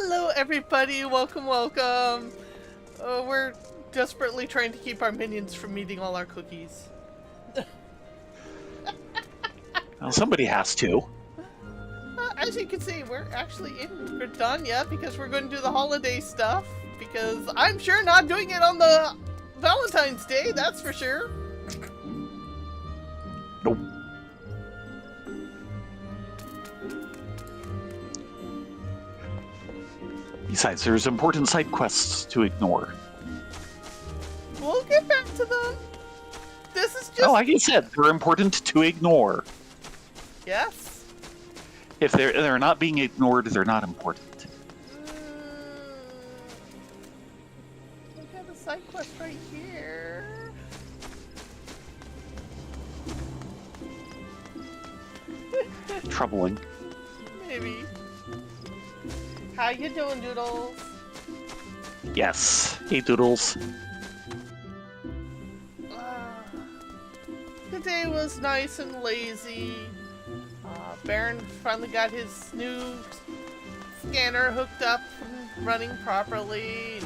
Hello, everybody. Welcome, welcome. We're desperately trying to keep our minions from eating all our cookies. Well, somebody has to. As you can see, we're actually in Britannia because we're going to do the holiday stuff. Because I'm sure not doing it on the Valentine's Day, that's for sure. Nope. Besides, there's important side quests to ignore. We'll get back to them. This is just... Oh, like I said, they're important to ignore. Yes. If they're not being ignored, they're not important. We have a side quest right here. Troubling. Maybe. How you doing, Doodles? Yes. Hey, Doodles. The day was nice and lazy. Baron finally got his new scanner hooked up and running properly.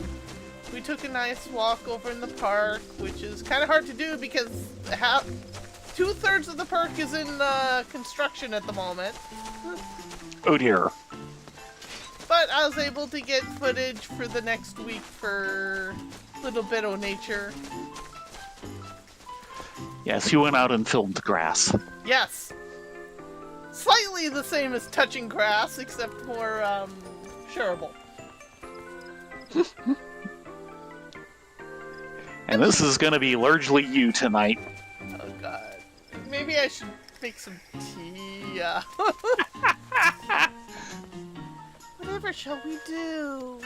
We took a nice walk over in the park, which is kind of hard to do because two-thirds of the park is in construction at the moment. Oh dear. But I was able to get footage for the next week for Little Bit of Nature. Yes, you went out and filmed grass. Yes. Slightly the same as touching grass, except more, shareable. And this is going to be largely you tonight. Oh god. Maybe I should make some tea. Whatever shall we do?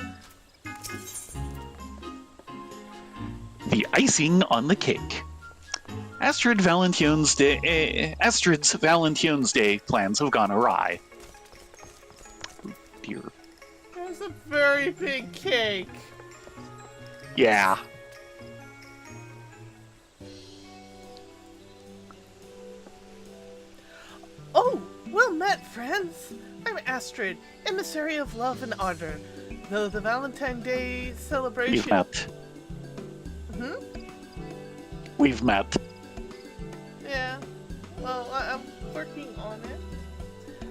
The icing on the cake. Astrid's Valentine's Day plans have gone awry. Oh dear. There's a very big cake. Yeah. Oh, well met, friends. I'm Astrid, emissary of love and honor. Though the Valentine's Day celebration... We've met. We've met. Yeah, well, I'm working on it.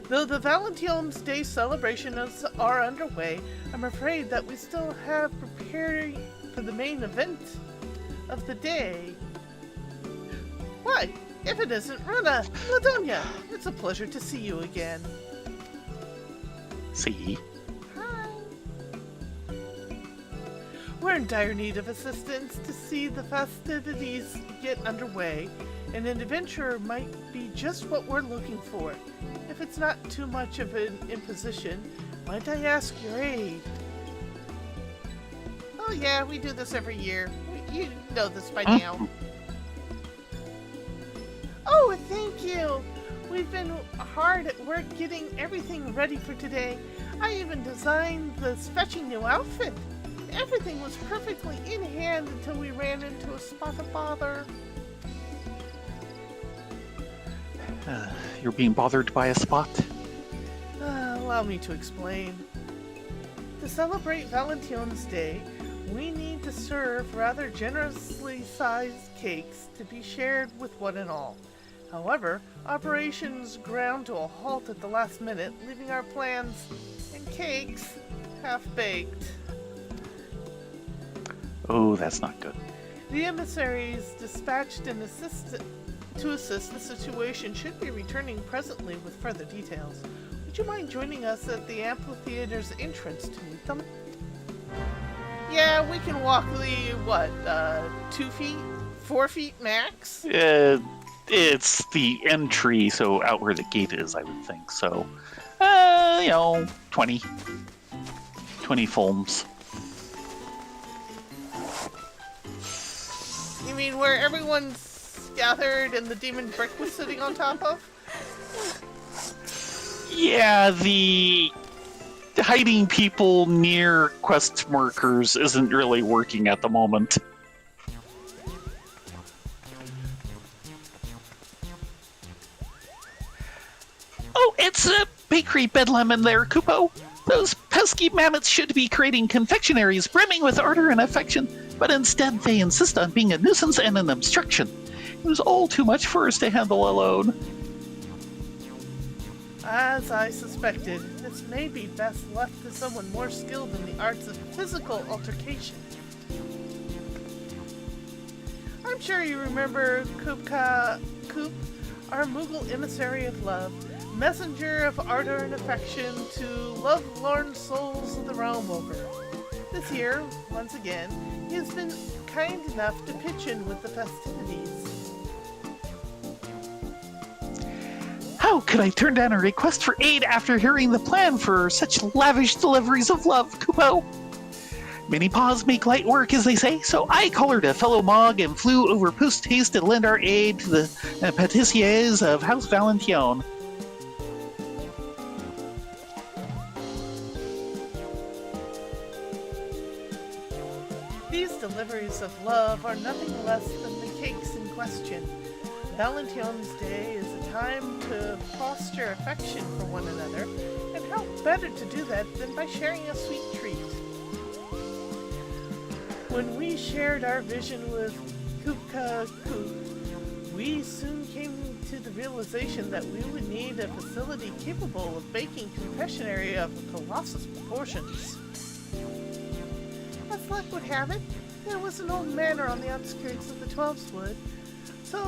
Though the Valentine's Day celebrations are underway, I'm afraid that we still have preparing for the main event of the day. Why, if it isn't Runa, Ladonia, it's a pleasure to see you again. See? Hi. We're in dire need of assistance to see the festivities get underway, and an adventurer might be just what we're looking for. If it's not too much of an imposition, might I ask your aid? Oh yeah, we do this every year. You know this by now. Oh, thank you! We've been hard at work getting everything ready for today. I even designed this fetching new outfit. Everything was perfectly in hand until we ran into a spot of bother. You're being bothered by a spot? Allow me to explain. To celebrate Valentine's Day, we need to serve rather generously sized cakes to be shared with one and all. However, operations ground to a halt at the last minute, leaving our plans and cakes half-baked. Oh, that's not good. The emissaries dispatched to assist the situation should be returning presently with further details. Would you mind joining us at the amphitheater's entrance to meet them? Yeah, we can walk the, 2 feet? 4 feet max? It's the entry, so out where the gate is, I would think. So, 20 films. You mean where everyone's gathered and the demon brick was sitting on top of? Yeah, the hiding people near quest markers isn't really working at the moment. Oh, it's a bakery bedlam in there, Kupo. Those pesky mammoths should be creating confectionaries brimming with ardor and affection, but instead they insist on being a nuisance and an obstruction. It was all too much for us to handle alone. As I suspected, this may be best left to someone more skilled in the arts of physical altercation. I'm sure you remember Coop, our Moogle emissary of love, messenger of ardor and affection to lovelorn souls of the realm over. This year, once again, he has been kind enough to pitch in with the festivities. How could I turn down a request for aid after hearing the plan for such lavish deliveries of love, Kupo? Many paws make light work, as they say, so I collared a fellow Mog and flew over post haste to lend our aid to the patissiers of House Valentine. These deliveries of love are nothing less than the cakes in question. Valentine's Day is a time to foster affection for one another, and how better to do that than by sharing a sweet treat. When we shared our vision with Koopka Koop, we soon came to the realization that we would need a facility capable of baking confectionery of colossal proportions. As luck would have it, there was an old manor on the outskirts of the Twelveswood. So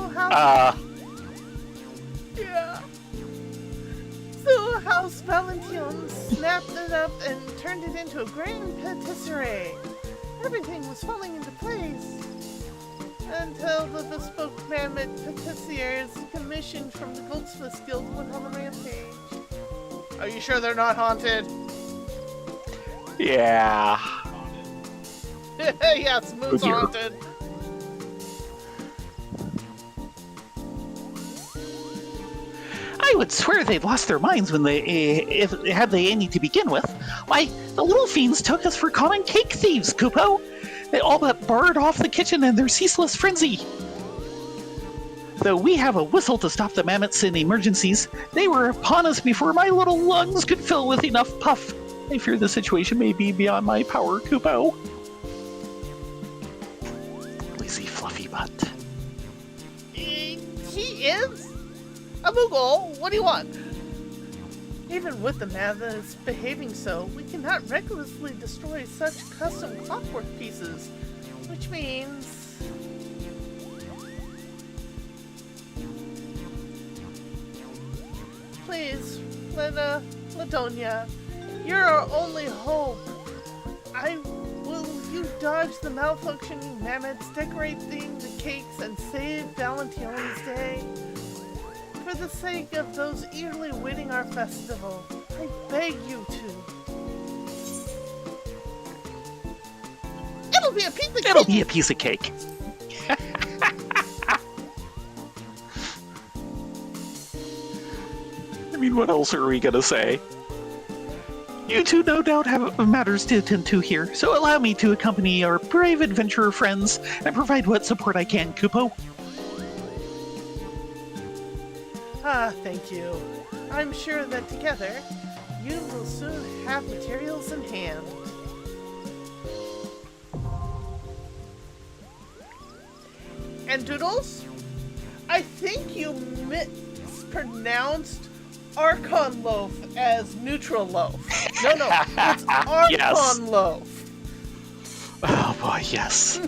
House Valentine snapped it up and turned it into a grand patisserie. Everything was falling into place until the bespoke mammoth patissiers commissioned from the Goldsmiths Guild went on a rampage. Are you sure they're not haunted? Yeah. Yes, Moon's haunted. I would swear they'd lost their minds when had they any to begin with. Why, the little fiends took us for common cake thieves, Kupo. They all but barred off the kitchen in their ceaseless frenzy. Though we have a whistle to stop the mammoths in emergencies, they were upon us before my little lungs could fill with enough puff. I fear the situation may be beyond my power, Kupo. Lazy fluffy butt. He is? A Moogle, what do you want? Even with the mammoths behaving so, we cannot recklessly destroy such custom clockwork pieces, which means... Please, Ladonia, you're our only hope. Will you dodge the malfunctioning mammoths, decorating the cakes, and save Valentine's Day? For the sake of those eagerly waiting our festival, I beg you to. It'll be a piece of cake! It'll be a piece of cake. I mean, what else are we gonna say? You two no doubt have matters to attend to here, so allow me to accompany our brave adventurer friends and provide what support I can, Kupo. Thank you. I'm sure that together, you will soon have materials in hand. And Doodles, I think you mispronounced Archon Loaf as neutral loaf. No, it's Archon Yes. Loaf. Oh boy, yes.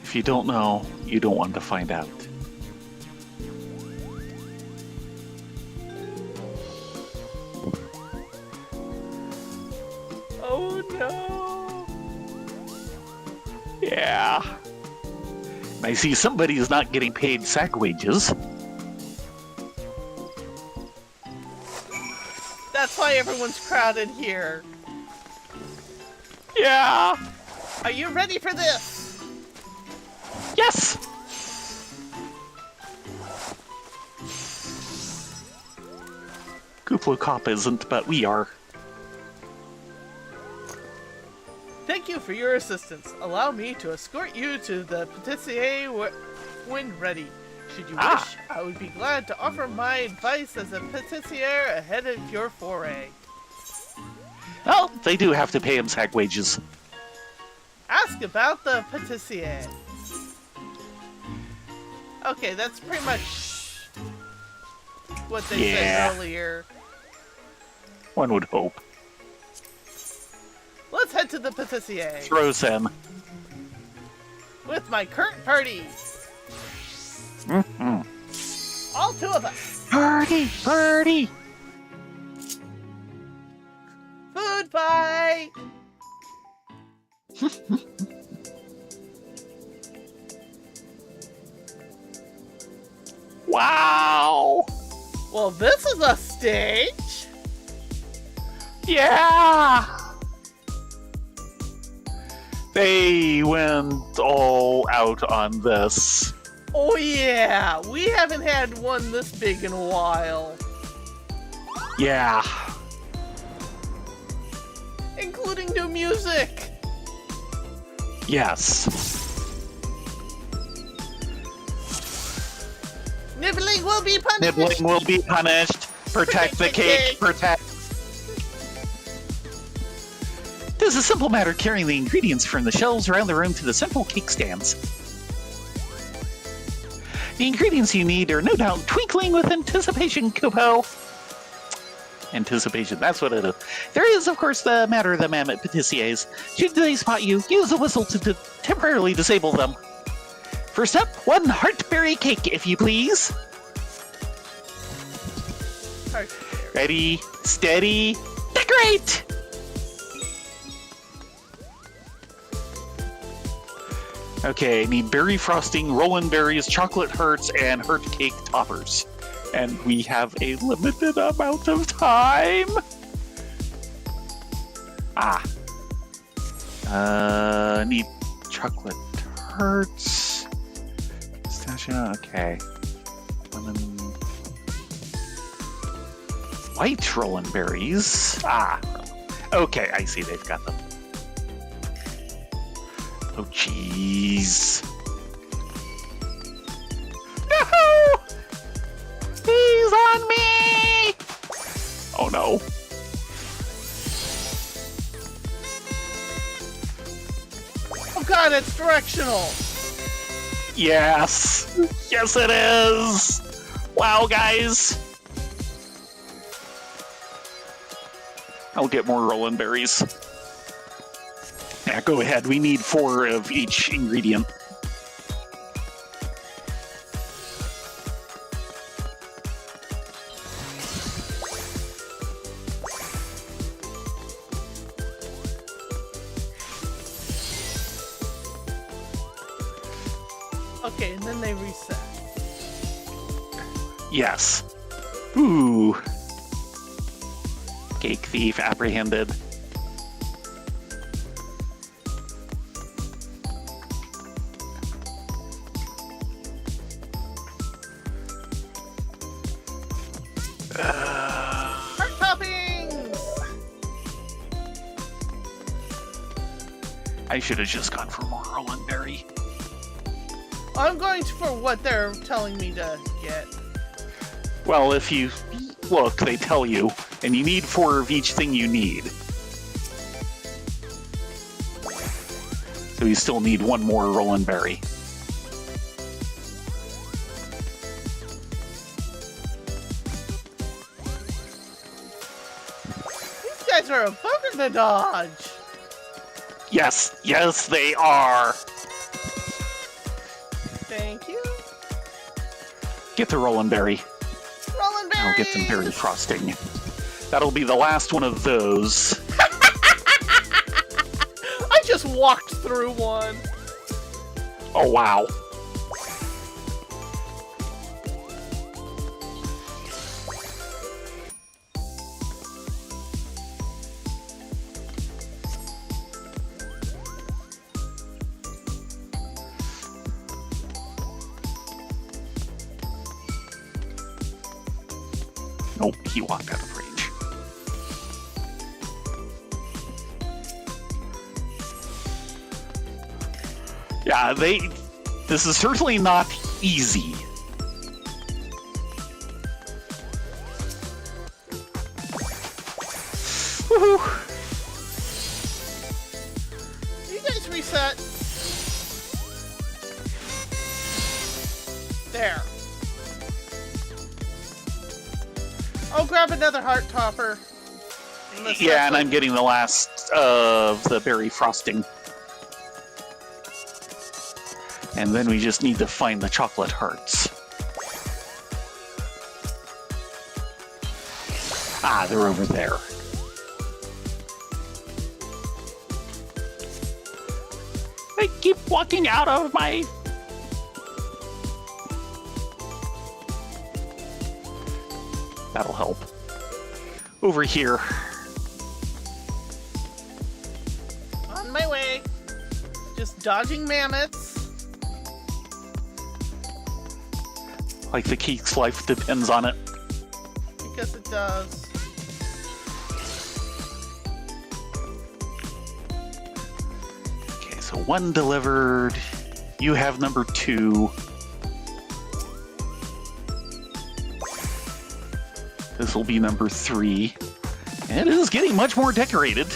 If you don't know, you don't want to find out. Oh no. Yeah. I see somebody's not getting paid sack wages. That's why everyone's crowded here. Yeah. Are you ready for this? Yes. Kuplo Cop isn't, but we are. Thank you for your assistance. Allow me to escort you to the patissier when ready. Should you wish, I would be glad to offer my advice as a patissier ahead of your foray. Well, they do have to pay him sack wages. Ask about the patissier. Okay, that's pretty much what they said earlier. One would hope. Let's head to the patissier. Throws him. With my current party. Mm-hmm. All two of us. Party! Party! Food fight! Wow! Well, this is a stage. Yeah! They went all out on this. Oh yeah, we haven't had one this big in a while. Yeah. Including new music. Yes. Nibbling will be punished. Nibbling will be punished. Protect the cake. Protect. It is a simple matter carrying the ingredients from the shelves around the room to the central cake stands. The ingredients you need are no doubt twinkling with anticipation, Kupo. Anticipation, that's what it is. There is, of course, the matter of the mammoth patissiers. Should they spot you, use a whistle to temporarily disable them. First up, one heartberry cake, if you please. Heartberry. Ready, steady, decorate! Okay, I need berry frosting, Roland berries, chocolate hearts, and heart cake toppers. And we have a limited amount of time. Need chocolate hearts. Pistachio, okay. Lemon. White Roland berries. Okay, I see they've got them. Oh, jeez. No! He's on me! Oh, no. Oh god, it's directional! Yes! Yes, it is! Wow, guys! I'll get more Roland berries. Yeah, go ahead. We need 4 of each ingredient. Okay, and then they reset. Yes. Ooh. Cake thief apprehended. Heart toppings! I should have just gone for more Roland berry. I'm going for what they're telling me to get. Well, if you look, they tell you, and you need 4 of each thing you need. So you still need 1 more Roland berry. These guys are a bugger to dodge. Yes, yes, they are. Thank you. Get the Roland berry. Roland berries! I'll get some berry frosting. That'll be the last one of those. I just walked through one. Oh, wow. Nope, he walked out of range. Yeah, this is certainly not easy. Woohoo! You guys reset. There. Oh, grab another heart topper. Yeah, and I'm getting the last of the berry frosting. And then we just need to find the chocolate hearts. Ah, they're over there. I keep walking out of my... That'll help. Over here. On my way. Just dodging mammoths. Like the cake's life depends on it. I guess it does. Okay, so 1 delivered. You have number 2. This will be number 3. And it is getting much more decorated.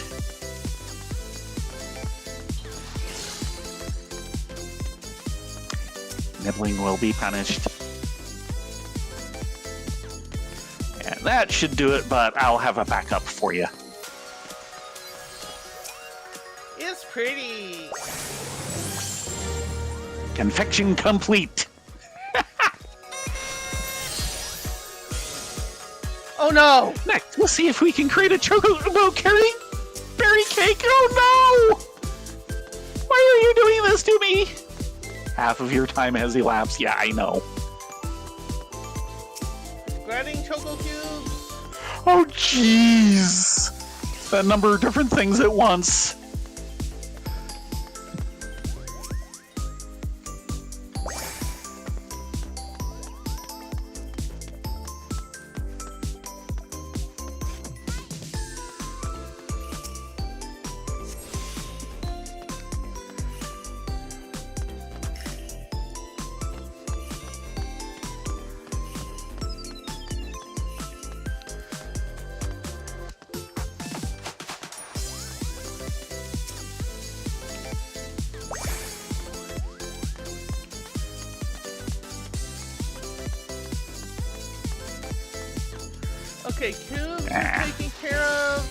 Nibbling will be punished. And that should do it, but I'll have a backup for you. It's pretty. Confection complete. Oh no! Next, we'll see if we can create a chocobo berry cake. Oh no! Why are you doing this to me? Half of your time has elapsed. Yeah, I know. Grabbing choco cubes. Oh jeez! A number of different things at once. Okay, cubes are taken care of.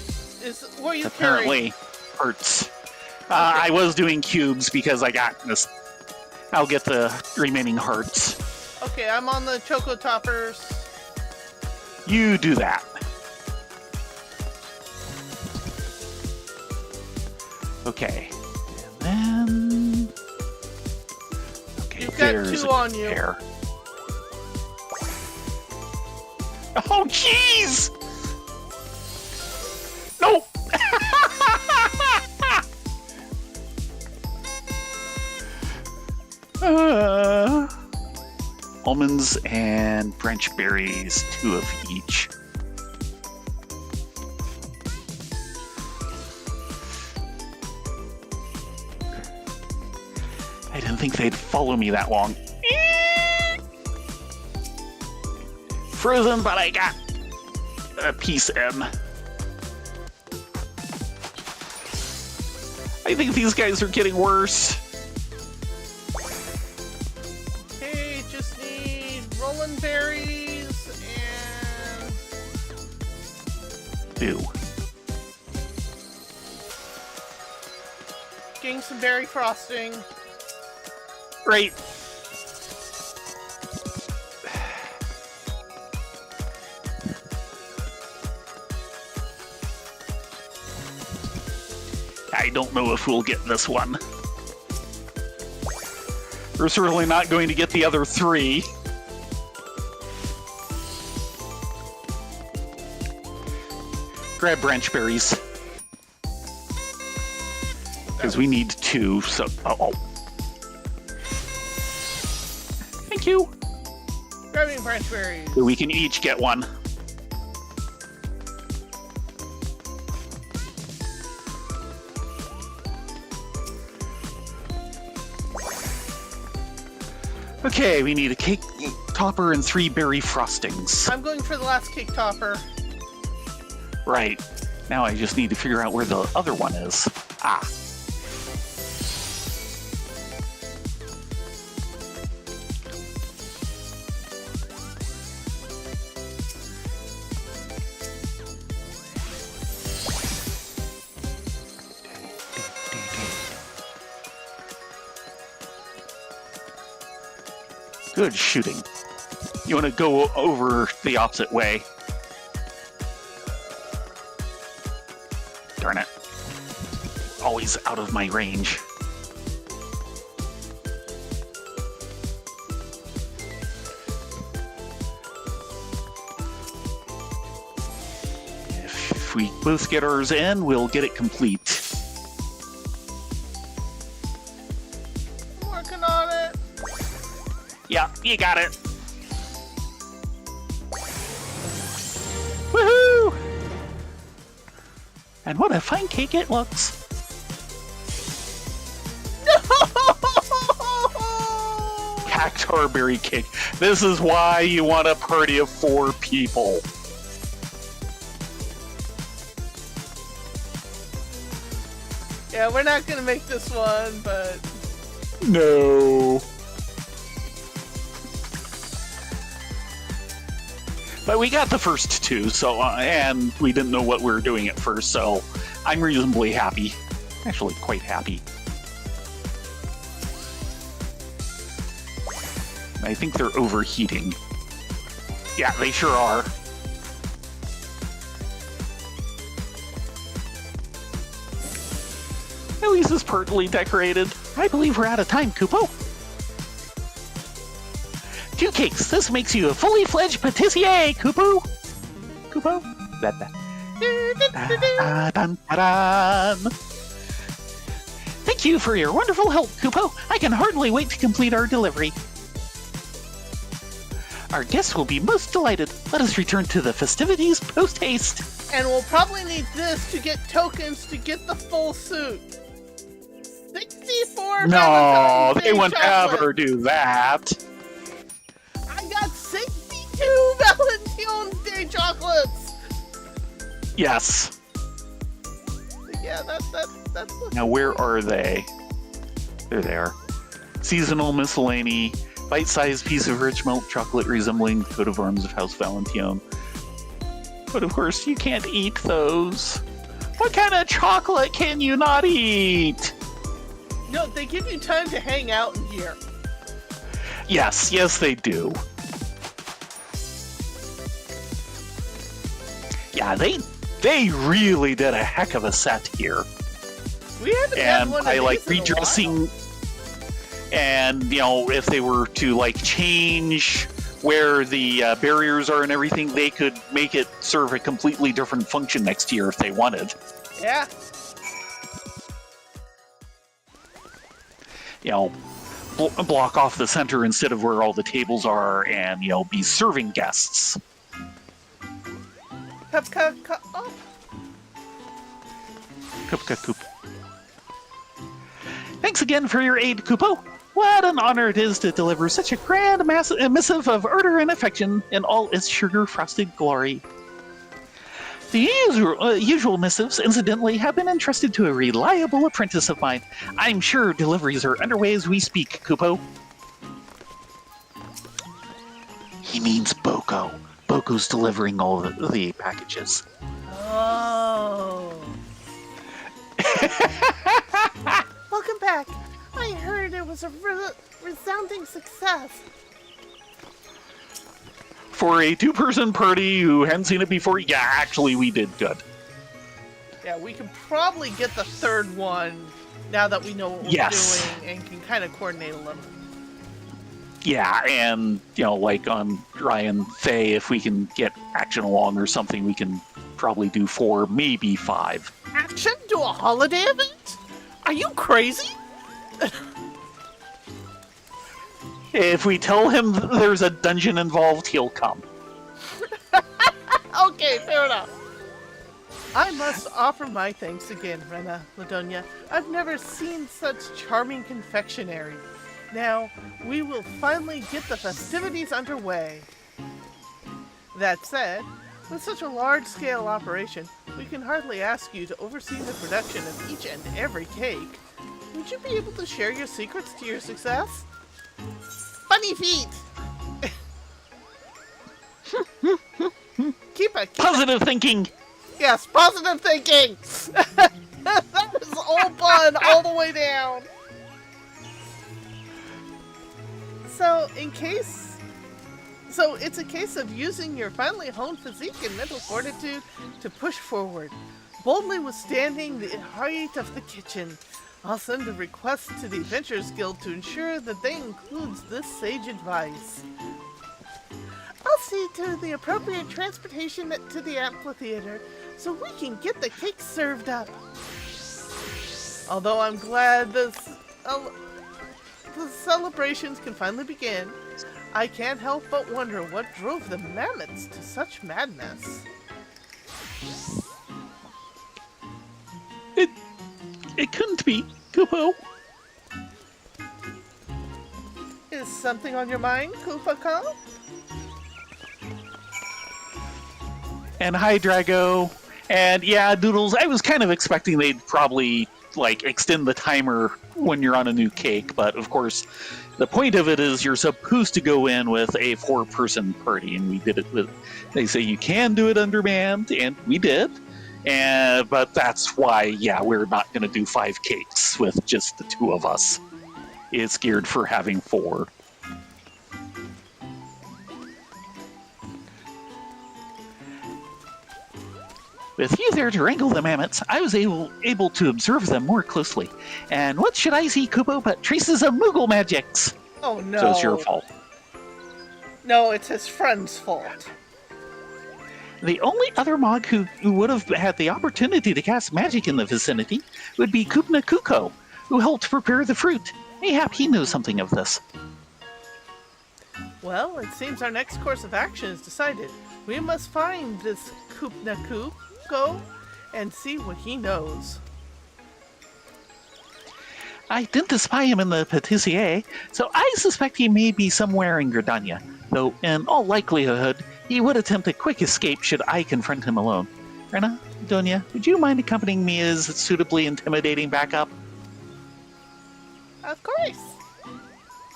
Is what are you Apparently, hurts. I was doing cubes because I got this. I'll get the remaining hearts. carrying? Okay, I'm on the choco toppers. You do that. Okay, and then. Okay, You've got there's 2 a on you. pair. Oh, jeez! No! Almonds and branch berries, 2 of each. I didn't think they'd follow me that long. Frozen, but I got a piece in. I think these guys are getting worse. Okay, just need rolling berries and Ew. getting some berry frosting. Great. I don't know if we'll get this one. We're certainly not going to get the other 3. Grab branch berries. Because we need 2, so... Uh-oh. Thank you. Grabbing branch berries. So we can each get 1. Okay, we need a cake topper and 3 berry frostings. I'm going for the last cake topper. Right. Now I just need to figure out where the other one is. Ah. Good shooting. You want to go over the opposite way. Darn it. Always out of my range. If we both get ours in, we'll get it complete. I'm working on it. Yeah, you got it. Woohoo! And what a fine cake it looks. Cactar berry cake. This is why you want a party of 4 people. Yeah, we're not gonna make this one, but... No. But we got the first 2, so and we didn't know what we were doing at first, so I'm reasonably happy. Actually, quite happy. I think they're overheating. Yeah, they sure are. At least it's partly decorated. I believe we're out of time, Kupo. 2 cakes. This makes you a fully fledged patissier, Kupo. Kupo? Thank you for your wonderful help, Kupo. I can hardly wait to complete our delivery. Our guests will be most delighted. Let us return to the festivities post-haste. And we'll probably need this to get tokens to get the full suit. 64 No, Valentine's they Day wouldn't chocolate. ever do that. I got 62 Valentine's Day chocolates. Yes. Yeah, that's Now, where are they? They're there. Seasonal miscellany, bite-sized piece of rich milk chocolate resembling the coat of arms of House Valentine. But of course, you can't eat those. What kind of chocolate can you not eat? No, they give you time to hang out in here. Yes, they do. Yeah, they really did a heck of a set here. We haven't had And one of I these like in a redressing, while. and you know, if they were to like change where the barriers are and everything, they could make it serve a completely different function next year if they wanted. Yeah. You know, block off the center instead of where all the tables are, and you know, be serving guests. Oh. Coop. Thanks again for your aid, Kupo. What an honor it is to deliver such a grand missive of ardor and affection in all its sugar-frosted glory. The usual missives, incidentally, have been entrusted to a reliable apprentice of mine. I'm sure deliveries are underway as we speak, Kupo. He means Boko. Boko's delivering all the packages. Oh. Welcome back. I heard it was a resounding success. For a 2-person party who hadn't seen it before, yeah, actually, we did good. Yeah, we can probably get the 3rd one now that we know what we're doing and can kind of coordinate a little. Yeah, and, you know, like on Ryan Faye, if we can get action along or something, we can probably do 4, maybe 5. Action? Do a holiday event? Are you crazy? If we tell him there's a dungeon involved, he'll come. Okay, fair enough. I must offer my thanks again, Rena Ladonia. I've never seen such charming confectionery. Now, we will finally get the festivities underway. That said, with such a large-scale operation, we can hardly ask you to oversee the production of each and every cake. Would you be able to share your secrets to your success? Bunny feet! keep it. Positive thinking! Yes, positive thinking! That was all bun all the way down. So it's a case of using your finely honed physique and mental fortitude to push forward, boldly withstanding the height of the kitchen. I'll send a request to the Adventurers Guild to ensure that they includes this sage advice. I'll see to the appropriate transportation to the amphitheater so we can get the cake served up. Although I'm glad the celebrations can finally begin, I can't help but wonder what drove the mammoths to such madness. It couldn't be, Kupo. Is something on your mind, Koopa-ka? And hi, Drago. And yeah, Doodles, I was kind of expecting they'd probably, extend the timer when you're on a new cake, but of course, the point of it is you're supposed to go in with a 4-person party, and we did it with, they say you can do it under band, and we did. But that's why, yeah, we're not going to do 5 cakes with just the 2 of us. It's geared for having 4. With you there to wrangle the mammoths, I was able to observe them more closely. And what should I see, Kupo, but traces of Moogle magics? Oh no. So it's your fault. No, it's his friend's fault. The only other Mog who would have had the opportunity to cast magic in the vicinity would be Kupna Kuko, who helped prepare the fruit. Mayhap he knows something of this. Well, it seems our next course of action is decided. We must find this Kupna Kuko and see what he knows. I didn't spy him in the Patissier, so I suspect he may be somewhere in Gridania, though in all likelihood he would attempt a quick escape should I confront him alone. Rena, Donia, would you mind accompanying me as suitably intimidating backup? Of course.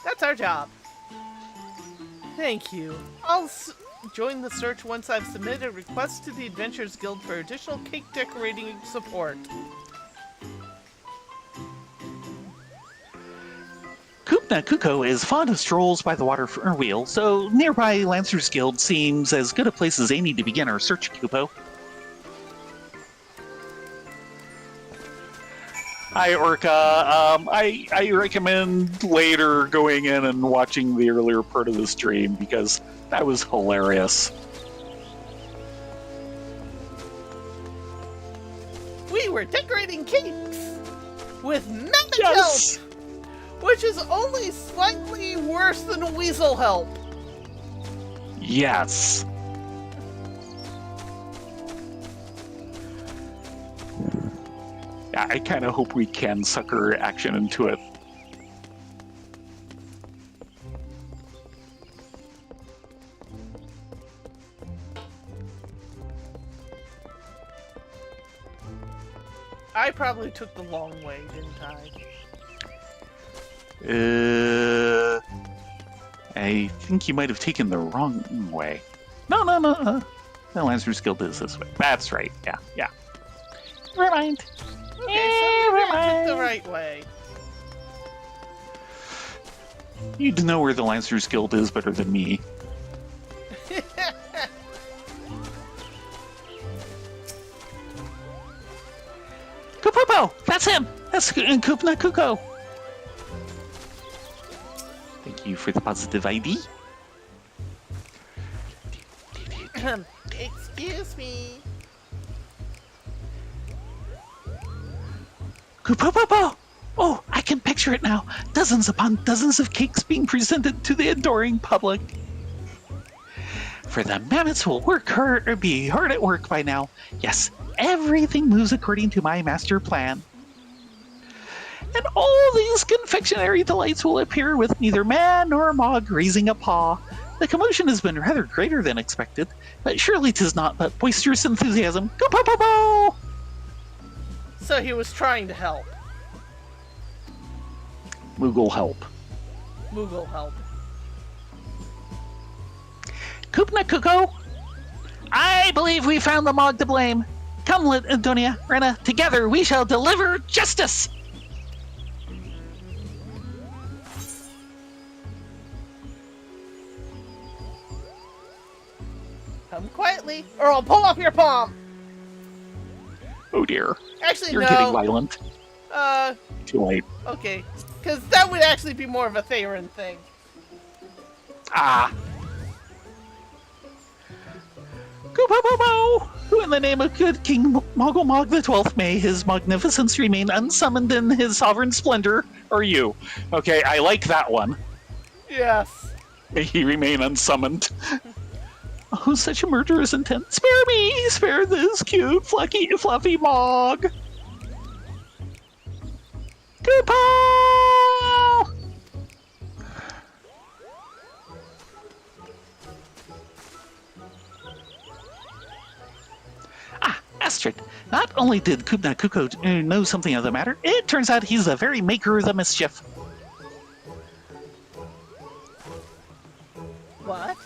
That's our job. Thank you. I'll join the search once I've submitted a request to the Adventurers Guild for additional cake decorating support. Kupna Kuko is fond of strolls by the water wheel, so nearby Lancers Guild seems as good a place as any to begin our search, Kupo. Hi, Orca. I recommend later going in and watching the earlier part of the stream because that was hilarious. We were decorating cakes with mammoth Yes! help, which is only slightly worse than weasel help. Yes. I kind of hope we can sucker action into it. I probably took the long way, didn't I? I think you might have taken the wrong way. No. The Lancers Guild is this way. That's right. Yeah. Never mind. Okay, so maybe I took the right way. You'd know where the Lancers Guild is better than me. Kupopo! That's him! That's Kupna Kuko! Thank you for the positive ID. Excuse me. Kupopo! Oh, I can picture it now. Dozens upon dozens of cakes being presented to the adoring public. For the mammoths will be hard at work by now. Yes, everything moves according to my master plan. And all these confectionery delights will appear with neither man nor Mog raising a paw. The commotion has been rather greater than expected, but surely 'tis not but boisterous enthusiasm. Go po po po! So he was trying to help. Moogle help. Moogle help. Kupna Kuko! I believe we found the Mog to blame. Come, Antonia, Rena, together we shall deliver justice! Come quietly, or I'll pull off your palm! Oh dear. Actually, You're no. getting violent. Too late. Okay. Because that would actually be more of a Theron thing. Ah. Kupo-po-po! Who in the name of good King Moggle Mog the 12th may his magnificence remain unsummoned in his sovereign splendor? Or you? Okay, I like that one. Yes. May he remain unsummoned. Oh, such a murderous intent. Spare me! Spare this cute, fluffy Mog! Kupo! Astrid, not only did Kupna Kuko know something of the matter, it turns out he's the very maker of the mischief. What?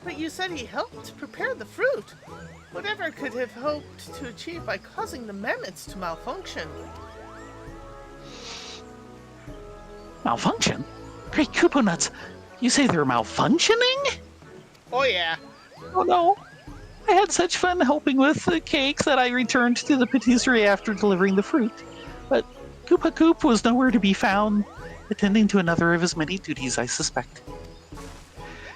But you said he helped prepare the fruit. Whatever could have hoped to achieve by causing the mammoths to malfunction? Malfunction? Great Kupo nuts! You say they're malfunctioning? Oh yeah. Oh no. I had such fun helping with the cakes that I returned to the patisserie after delivering the fruit. But Koopa Koop was nowhere to be found, attending to another of his many duties, I suspect.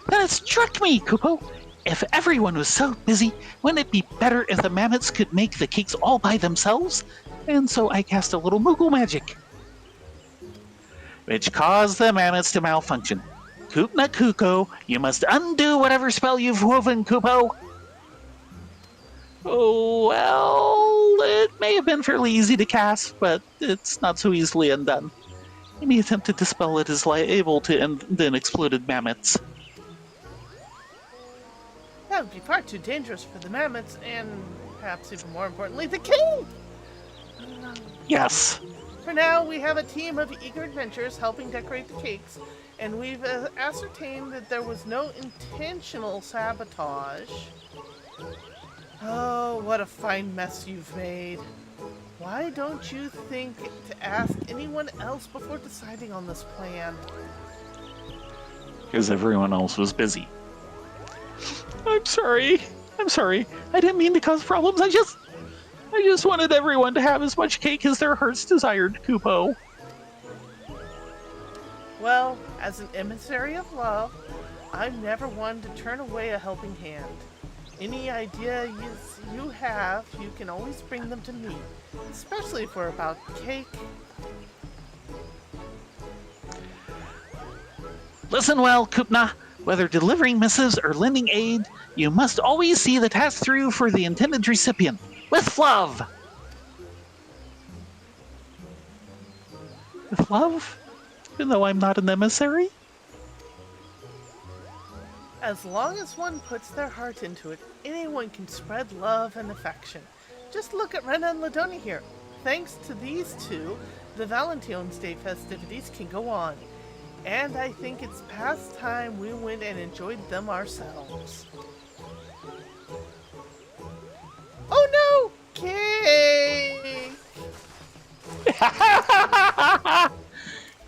Then it struck me, Kupo! If everyone was so busy, wouldn't it be better if the mammoths could make the cakes all by themselves? And so I cast a little Moogle magic, which caused the mammoths to malfunction. Kupna Kuko, you must undo whatever spell you've woven, Kupo! Oh, well, it may have been fairly easy to cast, but it's not so easily undone. Any attempt to dispel it is liable to end in exploded mammoths. That would be far too dangerous for the mammoths, and perhaps even more importantly, the king! Yes. For now, we have a team of eager adventurers helping decorate the cakes, and we've ascertained that there was no intentional sabotage. Oh, what a fine mess you've made. Why don't you think to ask anyone else before deciding on this plan? Because everyone else was busy. I'm sorry. I didn't mean to cause problems. I just wanted everyone to have as much cake as their hearts desired, Kupo. Well, as an emissary of love, I'm never one to turn away a helping hand. Any ideas you have, you can always bring them to me, especially if we're about cake. Listen well, Kupna. Whether delivering missives or lending aid, you must always see the task through for the intended recipient. With love! With love? Even though I'm not an emissary? As long as one puts their heart into it, anyone can spread love and affection. Just look at Rena and Ladonia here. Thanks to these two, the Valentine's Day festivities can go on. And I think it's past time we went and enjoyed them ourselves. Oh no! Cake!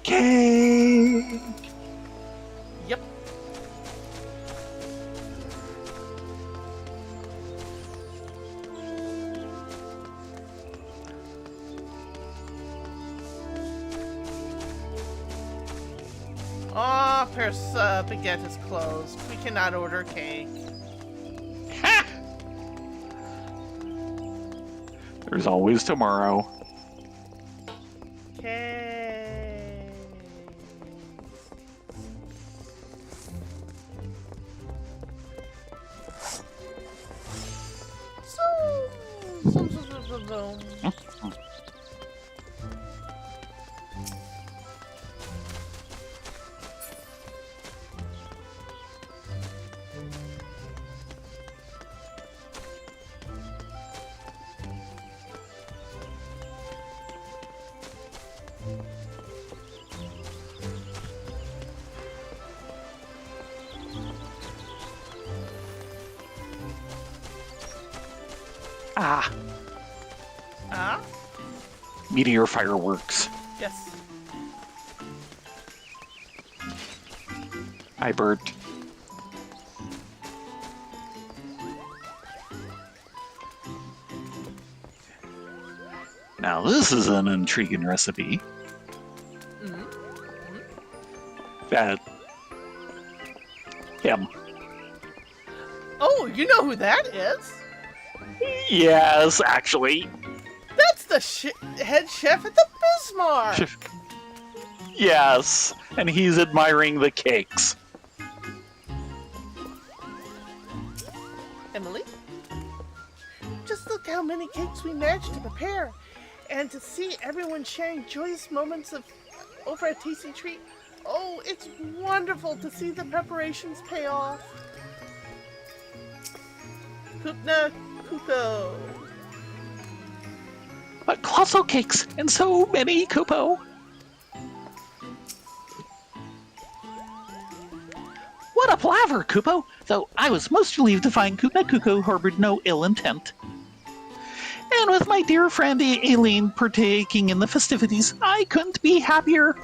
Cake! Yep. Aw, Paris Baguette is closed. We cannot order cake. Ha! There's always tomorrow. Cake. So. Ah, Ah? meteor fireworks. Yes. Hi, Bert. Now, this is an intriguing recipe. Mm-hmm. That him. Oh, you know who that is? Yes, actually. That's the head chef at the Bismarck. Yes, and he's admiring the cakes. Emily? Just look how many cakes we managed to prepare. And to see everyone sharing joyous moments over a tasty treat. Oh, it's wonderful to see the preparations pay off. Kupna Kuko. But colossal cakes, and so many, Kupo. What a palaver, Kupo! Though I was most relieved to find Kupna Kuko harbored no ill intent. And with my dear friend Aileen partaking in the festivities, I couldn't be happier.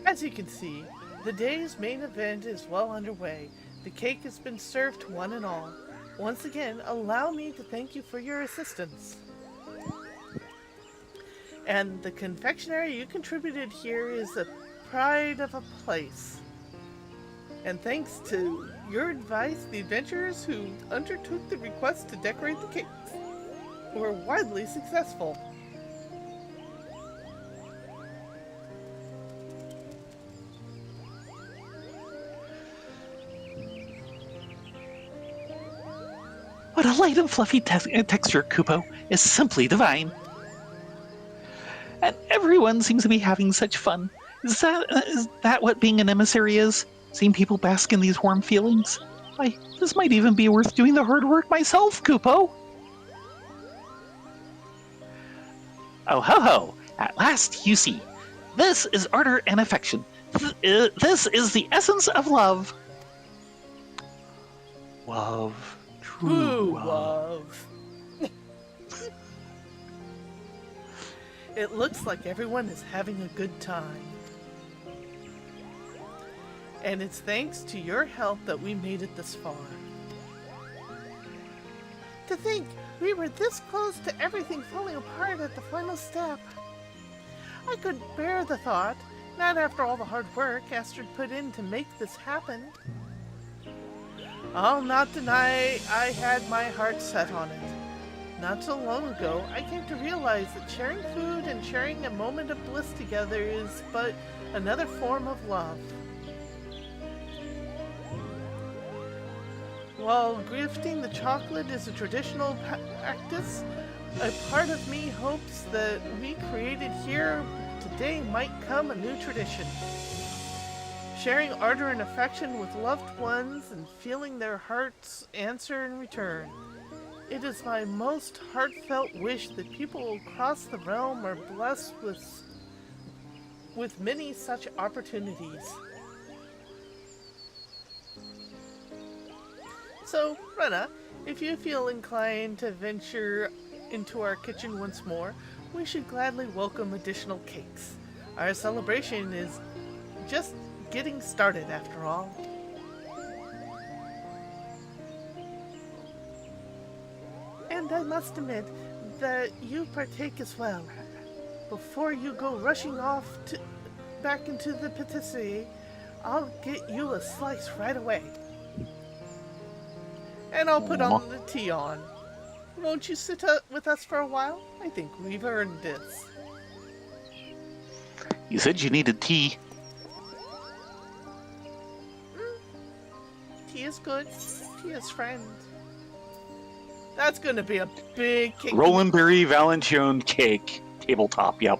As you can see, the day's main event is well underway. The cake has been served to one and all. Once again, allow me to thank you for your assistance. And the confectionery you contributed here is a pride of a place. And thanks to your advice, the adventurers who undertook the request to decorate the cakes were widely successful. What a light and fluffy texture, Kupo, is simply divine. And everyone seems to be having such fun. Is that what being an emissary is? Seeing people bask in these warm feelings? Why, this might even be worth doing the hard work myself, Kupo! Oh ho ho! At last you see. This is ardor and affection. This is the essence of love. Love. True love. It looks like everyone is having a good time. And it's thanks to your help that we made it this far. To think we were this close to everything falling apart at the final step. I couldn't bear the thought, not after all the hard work Astrid put in to make this happen. I'll not deny I had my heart set on it. Not so long ago, I came to realize that sharing food and sharing a moment of bliss together is but another form of love. While gifting the chocolate is a traditional practice, a part of me hopes that we created here today might come a new tradition. Sharing ardor and affection with loved ones and feeling their hearts answer in return. It is my most heartfelt wish that people across the realm are blessed with many such opportunities. So, Rena, if you feel inclined to venture into our kitchen once more, we should gladly welcome additional cakes. Our celebration is just getting started after all. And I must admit that you partake as well. Before you go rushing off back into the patisserie, I'll get you a slice right away. And I'll put on the tea on. Won't you sit with us for a while? I think we've earned this. You said you needed tea. Tea is good. Tea is friend. That's gonna be a big cake. Roland Berry Valentine cake. Tabletop, yep.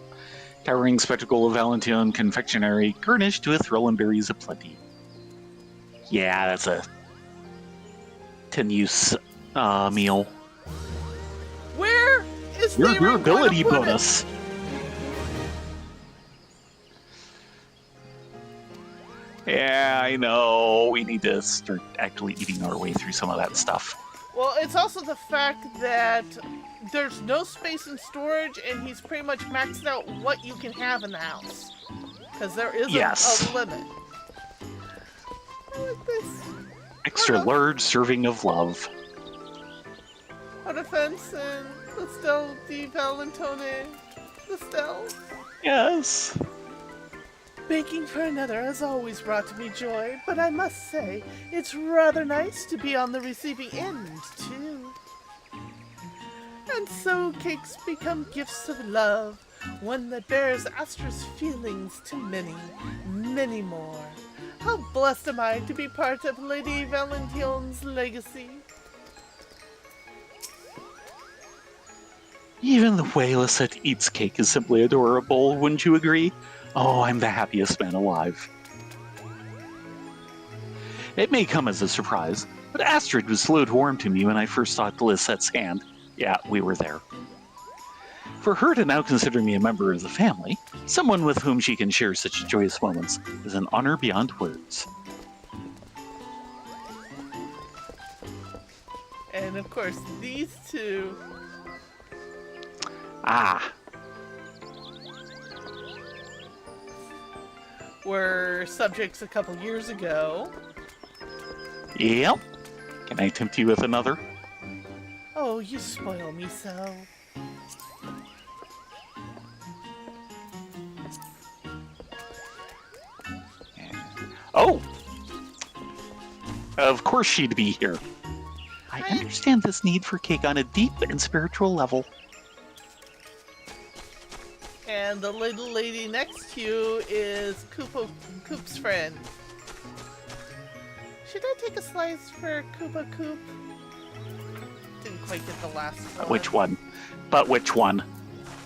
Towering spectacle of Valentine confectionery, garnished with Roland berries aplenty. Yeah, that's a 10-use meal. Where is Your the durability bonus? Yeah, I know. We need to start actually eating our way through some of that stuff. Well, it's also the fact that there's no space in storage, and he's pretty much maxed out what you can have in the house. Because there is Yes. a limit. I like this. Extra large serving of love. What offense and Listel di Valentone. Listel. Yes. Baking for another has always brought me joy, but I must say, it's rather nice to be on the receiving end, too. And so cakes become gifts of love, one that bears Astra's feelings to many, many more. How blessed am I to be part of Lady Valentione's legacy. Even the way Lisette eats cake is simply adorable, wouldn't you agree? Oh, I'm the happiest man alive. It may come as a surprise, but Astrid was slow to warm to me when I first saw Lisette's hand. Yeah, we were there. For her to now consider me a member of the family, someone with whom she can share such joyous moments, is an honor beyond words. And of course, these two. Ah. Were subjects a couple years ago. Yep. Can I tempt you with another? Oh, you spoil me so. Oh! Of course she'd be here. I understand this need for cake on a deep and spiritual level. And the little lady next to you is Coop's friend. Should I take a slice for Koopa Coop? Didn't quite get the last one. Which one? But which one?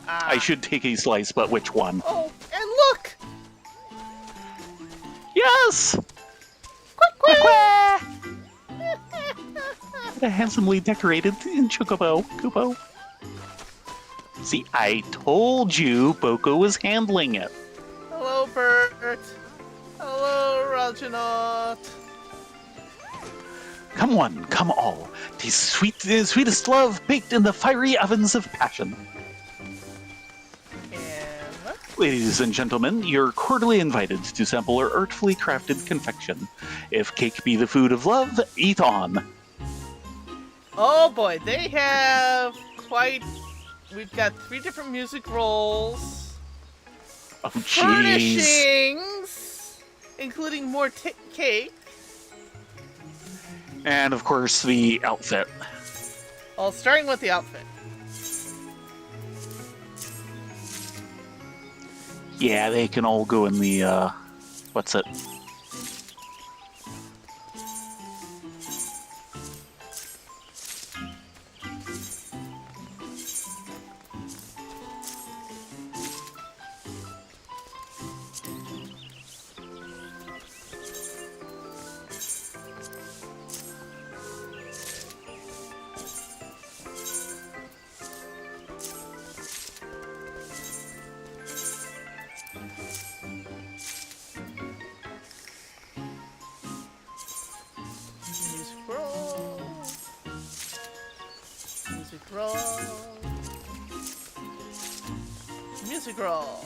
Ah. I should take a slice, but which one? Oh, and look! Yes! Quick, quick! The handsomely decorated Chocobo, Koopo. See, I told you Boko was handling it. Hello, Bert. Hello, Rajanaut. Come one, come all. Tis sweetest love baked in the fiery ovens of passion. And Ladies and gentlemen, you're cordially invited to sample our artfully crafted confection. If cake be the food of love, eat on. oh boy, they have quite. We've got 3 different music rolls, Oh, jeez. furnishings, including more cake. And of course, the outfit. Well, starting with the outfit. Yeah, they can all go in the, what's it? Music roll. Music roll. Music roll.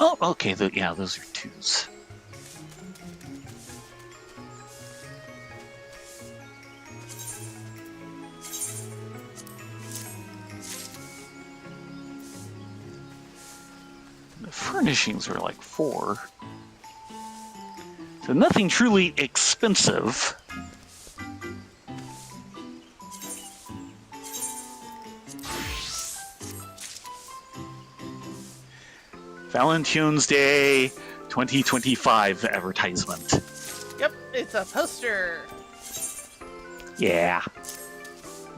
Oh, okay, yeah, those are 2s. The furnishings are like 4. So nothing truly expensive. Valentine's Day 2025 advertisement. Yep, it's a poster. Yeah.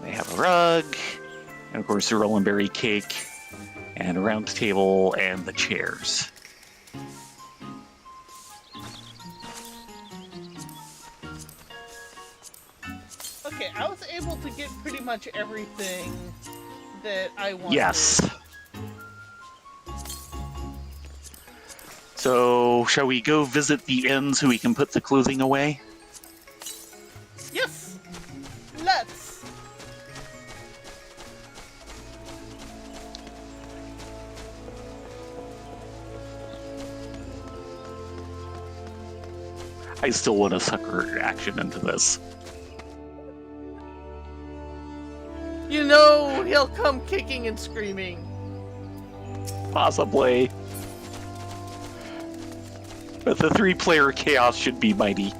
They have a rug, and of course the roll and berry cake, and a round table, and the chairs. Okay, I was able to get pretty much everything that I want Yes. to. So, shall we go visit the inn so we can put the clothing away? Yes! Let's! I still want to sucker action into this. You know he'll come kicking and screaming. Possibly. But the 3-player chaos should be mighty.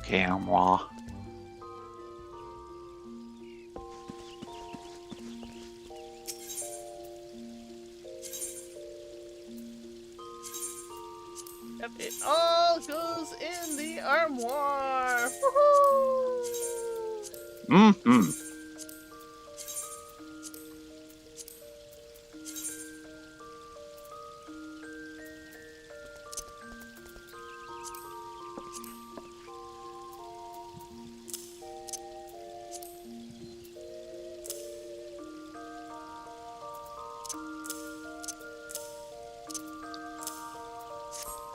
Okay, I'm raw. Yep, it all goes in the armoire. Woohoo! Mm-hmm.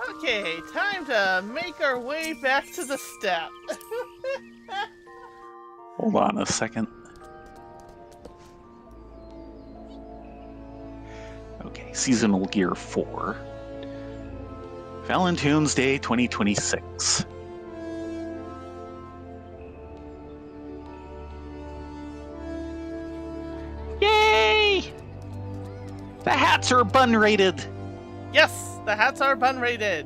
Okay, time to make our way back to the steppe. Hold on a second. Okay, seasonal gear 4. Valentine's Day 2026. Yay! The hats are bun rated. Yes, the hats are bun rated.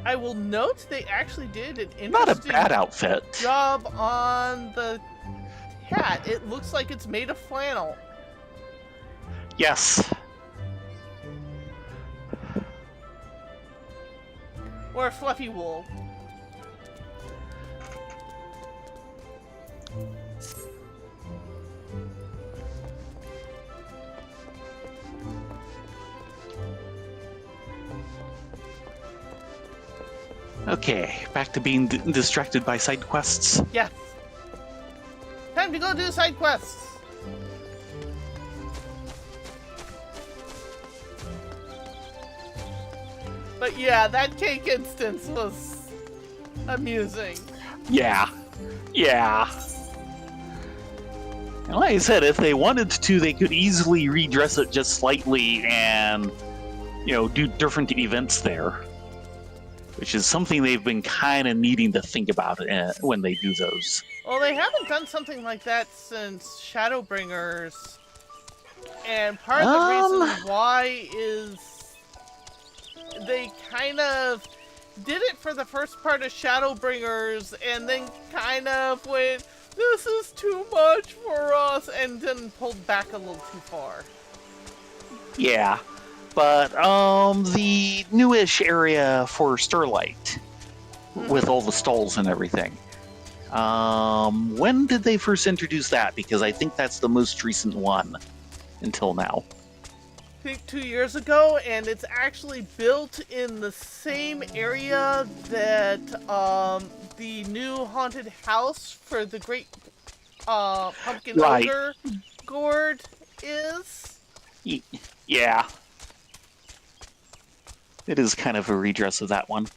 I will note they actually did an interesting Not a bad outfit. job on the hat. It looks like it's made of flannel. Yes. Or fluffy wool. Okay, back to being distracted by side quests. Yes. Time to go do side quests. But yeah, that cake instance was amusing. Yeah. Yeah. And like I said, if they wanted to, they could easily redress it just slightly and, do different events there. Which is something they've been kind of needing to think about when they do those. Well, they haven't done something like that since Shadowbringers. And part of the reason why is they kind of did it for the first part of Shadowbringers and then kind of went, this is too much for us, and then pulled back a little too far. Yeah. But, the newish area for Starlight, with all the stalls and everything, when did they first introduce that? Because I think that's the most recent one until now. I think 2 years ago, and it's actually built in the same area that, the new haunted house for the Great, Pumpkin Right. Ogre Gourd is. Yeah. It is kind of a redress of that one.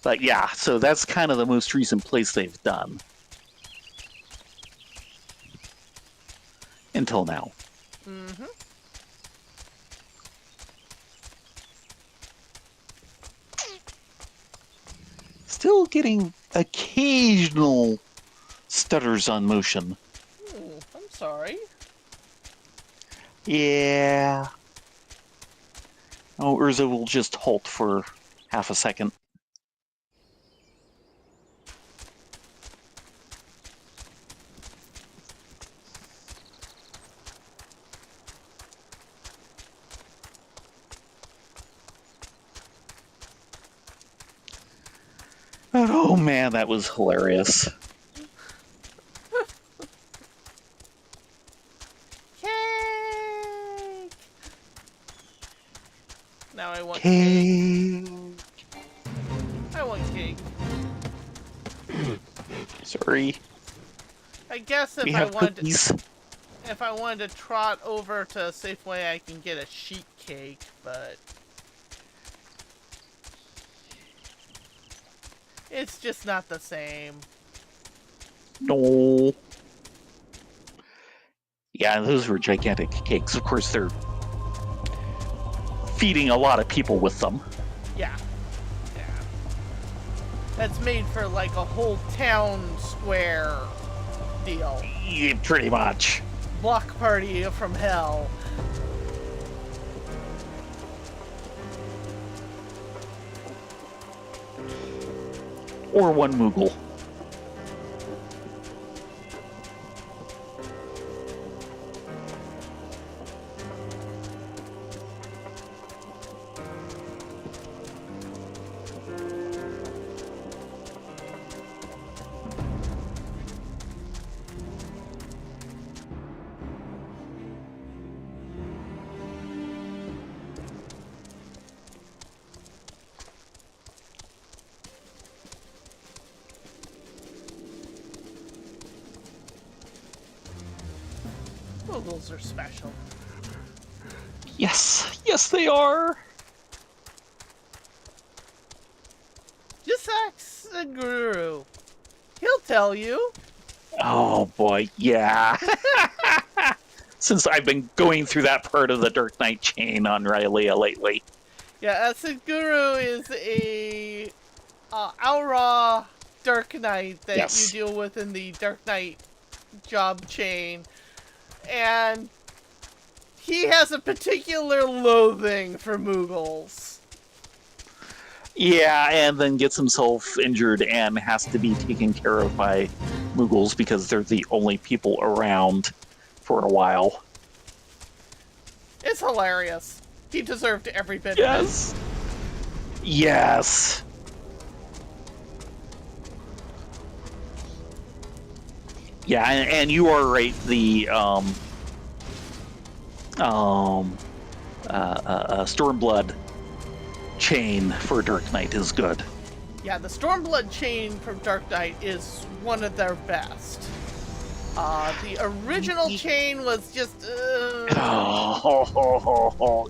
But yeah, so that's kind of the most recent place they've done. Until now. Mm-hmm. Still getting occasional stutters on motion. Ooh. sorry. Yeah. Oh, Eorzea will just halt for half a second. Oh man, that was hilarious. Cake! Now I want cake. I want cake. Sorry. I guess We have cookies. if I wanted to trot over to Safeway, I can get a sheet cake, but it's just not the same. No. Yeah, those were gigantic cakes. Of course, they're feeding a lot of people with them. Yeah. Yeah. That's made for like a whole town square deal. Yeah, pretty much. Block party from hell. Or one Moogle. Moogles are special. Yes, yes they are. Just ask the guru. He'll tell you. Oh boy, yeah. Since I've been going through that part of the Dark Knight chain on Rylea lately. Yeah, Guru is a Aura Dark Knight that Yes. you deal with in the Dark Knight job chain. And he has a particular loathing for Moogles. Yeah, and then gets himself injured and has to be taken care of by Moogles because they're the only people around for a while. It's hilarious. He deserved every bit of Yes. Yes. Yeah, and you are right. The Stormblood chain for Dark Knight is good. it. Yeah, the Stormblood chain from Dark Knight is one of their best. The original chain was just...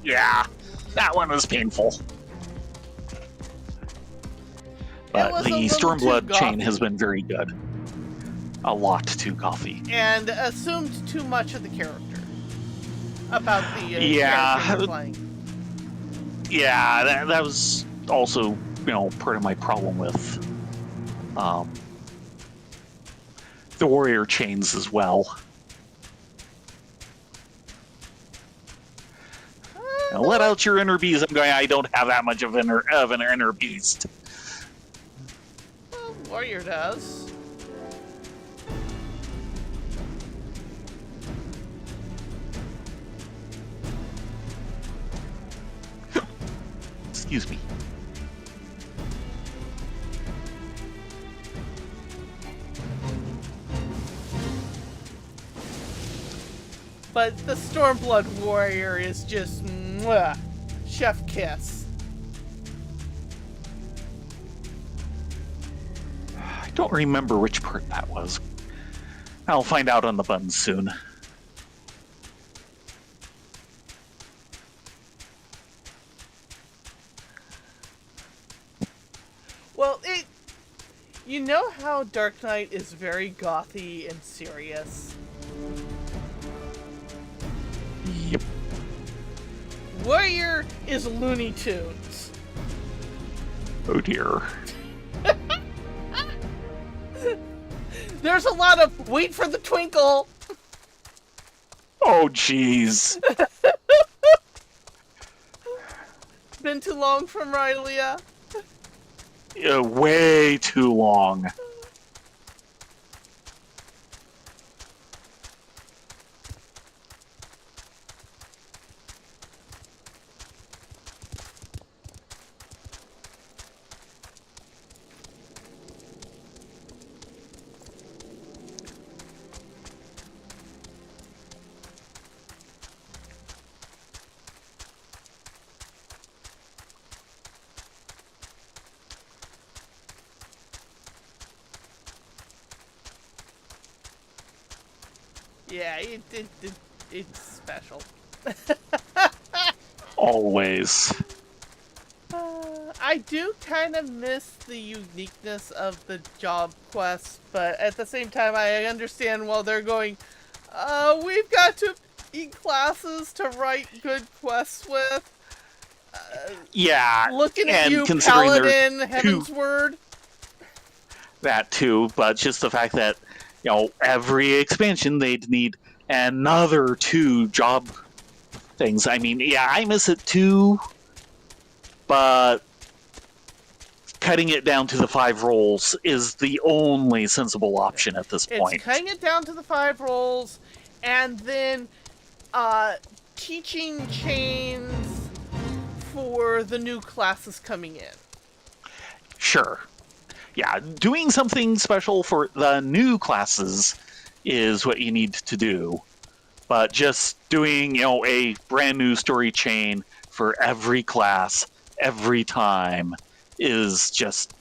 yeah, that one was painful. But was the a little too Stormblood chain gothy. has been very good. A lot too gothy. and assumed too much of the character. About the Yeah. character you're playing. Yeah, that was also, part of my problem with the warrior chains as well. Now, let out your inner beast. I'm going, I don't have that much of an inner beast. Well, Warrior does. Excuse me. But the Stormblood Warrior is just mwah, chef kiss. I don't remember which part that was. I'll find out on the buttons soon. Well, you know how Dark Knight is very gothy and serious? Yep. Warrior is Looney Tunes. Oh dear. There's a lot of wait for the twinkle. Oh, jeez. Been too long from Rylia. Way too long. Yeah, it's special. Always. I do kind of miss the uniqueness of the job quests, but at the same time, I understand while they're going, we've got to eat classes to write good quests with. Yeah, Looking at and you, considering Paladin, they're Heaven's Word. That too, but just the fact that, every expansion they'd need another 2 job things. I mean, yeah, I miss it too, but cutting it down to the 5 roles is the only sensible option at this point. It's cutting it down to the 5 roles, and then teaching chains for the new classes coming in. Sure. Yeah, doing something special for the new classes is what you need to do. But just doing, a brand new story chain for every class, every time, is just,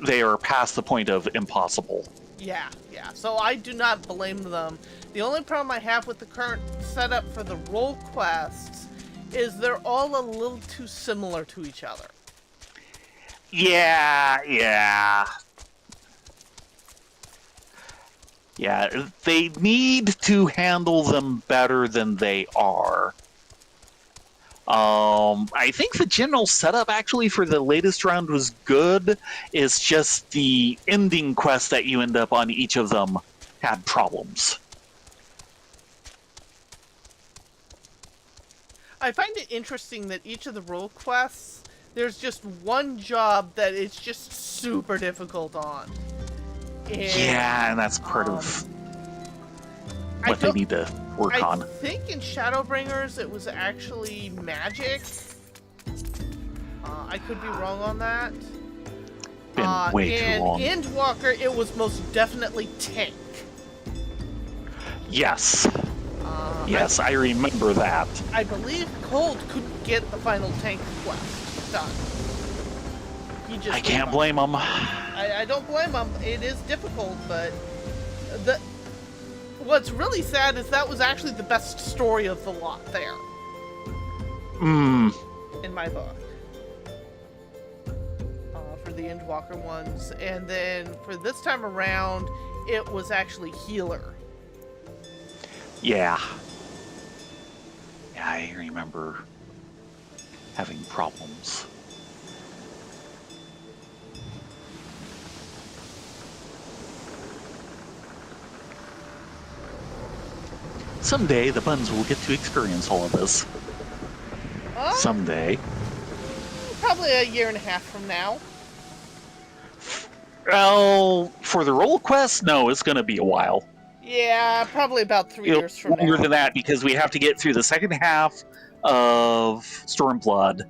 they are past the point of impossible. Yeah. So I do not blame them. The only problem I have with the current setup for the role quests is they're all a little too similar to each other. Yeah. Yeah, they need to handle them better than they are. I think the general setup actually for the latest round was good. It's just the ending quest that you end up on each of them had problems. I find it interesting that each of the role quests, there's just one job that it's just super difficult on. And that's part of what they need to work on. I think in Shadowbringers it was actually magic. I could be wrong on that. Been way too long. In Endwalker, it was most definitely tank. Yes. Yes, I remember that. I believe Cold couldn't get the final tank quest done. I can't blame him. I don't blame him. It is difficult, but what's really sad is that was actually the best story of the lot there. In my book. For the Endwalker ones. And then for this time around, it was actually Healer. Yeah. Yeah, I remember having problems. Someday the Buns will get to experience all of this. Someday. Probably a year and a half from now. Well, for the role quest, no, it's going to be a while. Yeah, probably about 3 years from now. Longer than that, because we have to get through the second half of Stormblood.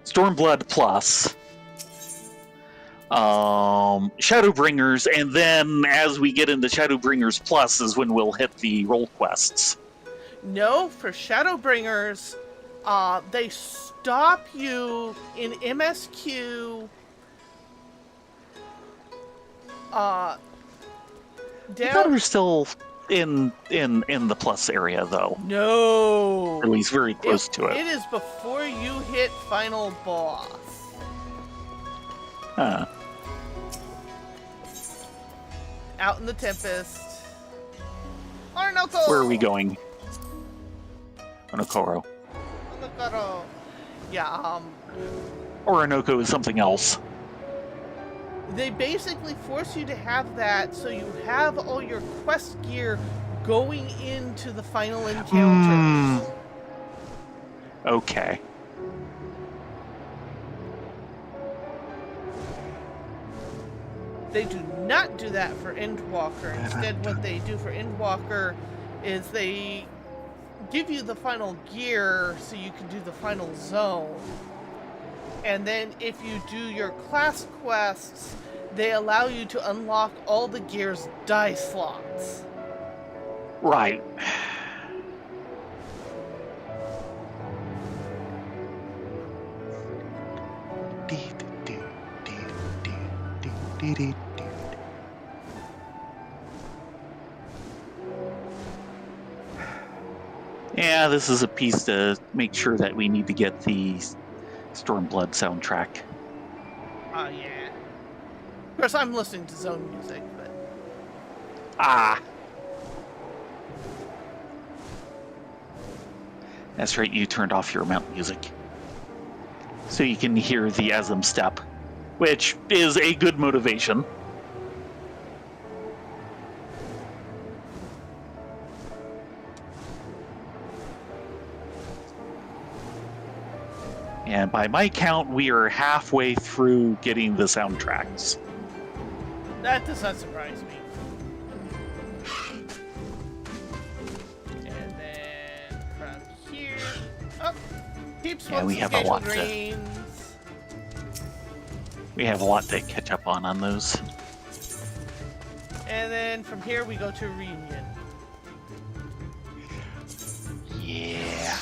Stormblood Plus. Shadowbringers, and then as we get into Shadowbringers Plus is when we'll hit the role quests. No, for Shadowbringers, they stop you in MSQ. I thought we're still in the plus area, though. No. Or at least very close to it. It is before you hit final boss. Huh. Out in the Tempest. Ornoko! Where are we going? Onokoro. Ornokoro. Yeah, Orinoco is something else. They basically force you to have that so you have all your quest gear going into the final encounters. Okay. They do not do that for Endwalker. Instead, what they do for Endwalker is they give you the final gear so you can do the final zone. And then if you do your class quests, they allow you to unlock all the gear's die slots. Right. Yeah, this is a piece to make sure that we need to get the Stormblood soundtrack. Oh, yeah. Of course, I'm listening to zone music, but... Ah! That's right, you turned off your mount music. So you can hear the Asm step, which is a good motivation. And by my count, we are halfway through getting the soundtracks. That does not surprise me. And then from here... Oh! Peeps Yeah, we have a lot to... We have a lot to catch up on those. And then from here we go to Reunion. Yeah.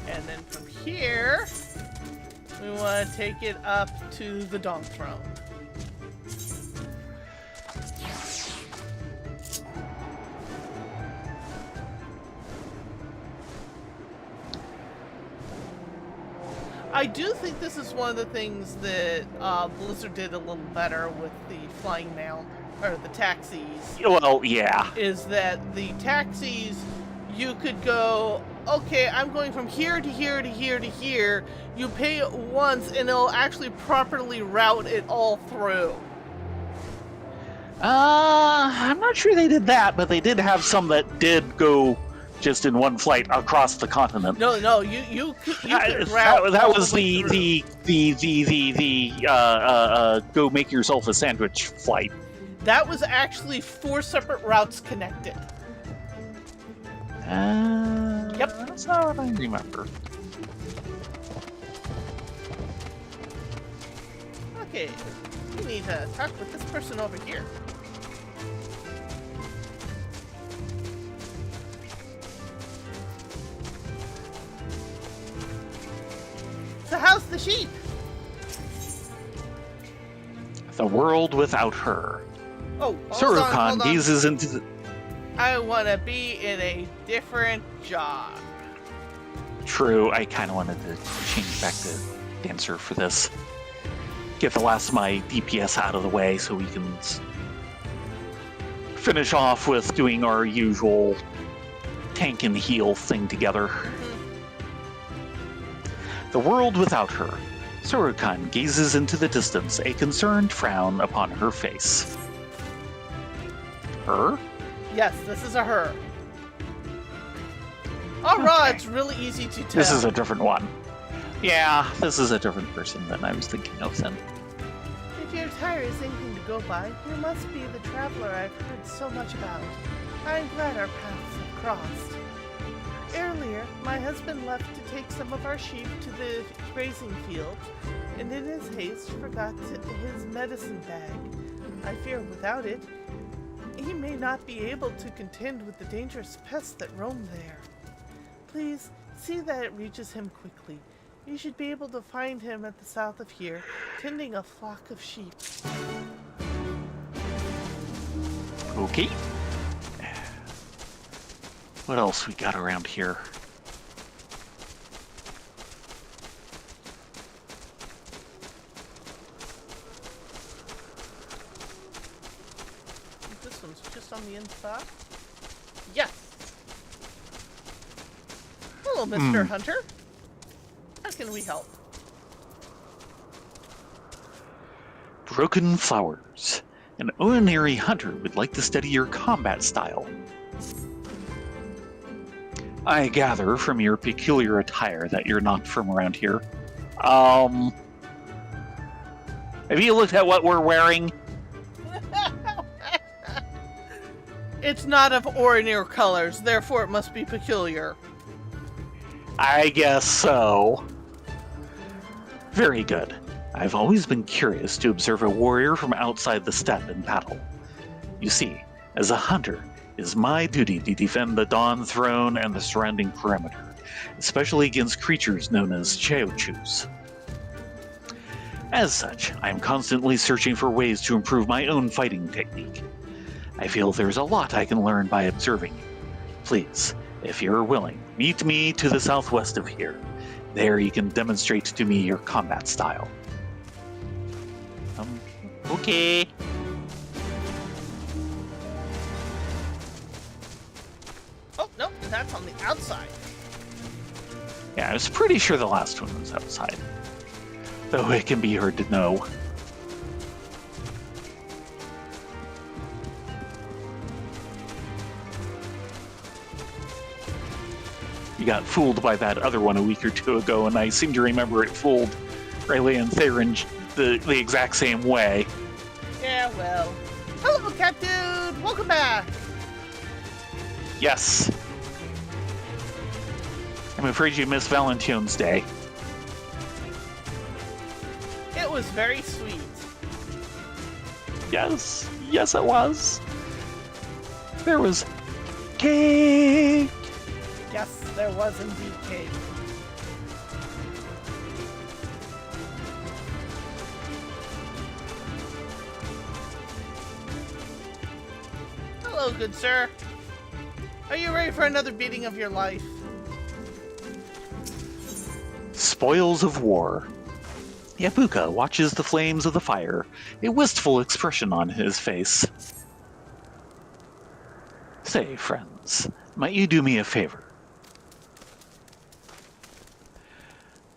And then from here, we want to take it up to the Dawn Throne. I do think this is one of the things that Blizzard did a little better with the flying mount, or the taxis. Well, yeah. Is that the taxis, you could go, okay, I'm going from here to here to here to here. You pay it once and it'll actually properly route it all through. I'm not sure they did that, but they did have some that did go just in one flight across the continent. No, you could route that all was the way the go make yourself a sandwich flight. That was actually 4 separate routes connected. Yep. That's not what I remember. Okay, we need to talk with this person over here. So how's the sheep? The world without her. Oh, hold Surukan on. gazes into the... I want to be in a different job. True, I kind of wanted to change back to Dancer for this. Get the last of my DPS out of the way so we can finish off with doing our usual tank and heal thing together. The world without her. Surukan gazes into the distance, a concerned frown upon her face. Her? Yes, this is a her. Oh, Okay. it's really easy to tell. This is a different one. Yeah, this is a different person than I was thinking of then. If your attire is anything to go by, you must be the traveler I've heard so much about. I'm glad our paths have crossed. Earlier, my husband left to take some of our sheep to the grazing field, and in his haste forgot his medicine bag. I fear without it, he may not be able to contend with the dangerous pests that roam there. Please, see that it reaches him quickly. You should be able to find him at the south of here, tending a flock of sheep. Okay. What else we got around here? This one's just on the inside. Yes. Hello, Mr. Hunter. How can we help? Broken Flowers. An ordinary hunter would like to study your combat style. I gather from your peculiar attire that you're not from around here. Have you looked at what we're wearing? It's not of ordinary colors, therefore it must be peculiar. I guess so. Very good. I've always been curious to observe a warrior from outside the steppe in battle. You see, as a hunter, it is my duty to defend the Dawn Throne and the surrounding perimeter, especially against creatures known as Cheochus. As such, I am constantly searching for ways to improve my own fighting technique. I feel there's a lot I can learn by observing you. Please, if you're willing, meet me to the southwest of here. There you can demonstrate to me your combat style. Okay. Oh, no, that's on the outside. Yeah, I was pretty sure the last one was outside. Though it can be hard to know. You got fooled by that other one a week or two ago, and I seem to remember it fooled Rayleigh and Theron the exact same way. Yeah, well. Hello, cat dude! Welcome back! Yes. I'm afraid you missed Valentine's Day. It was very sweet. Yes. Yes, it was. There was cake. Yes, there was indeed cake. Hello, good sir. Are you ready for another beating of your life? Spoils of war. Yabuka watches the flames of the fire, a wistful expression on his face. Say, friends, might you do me a favor?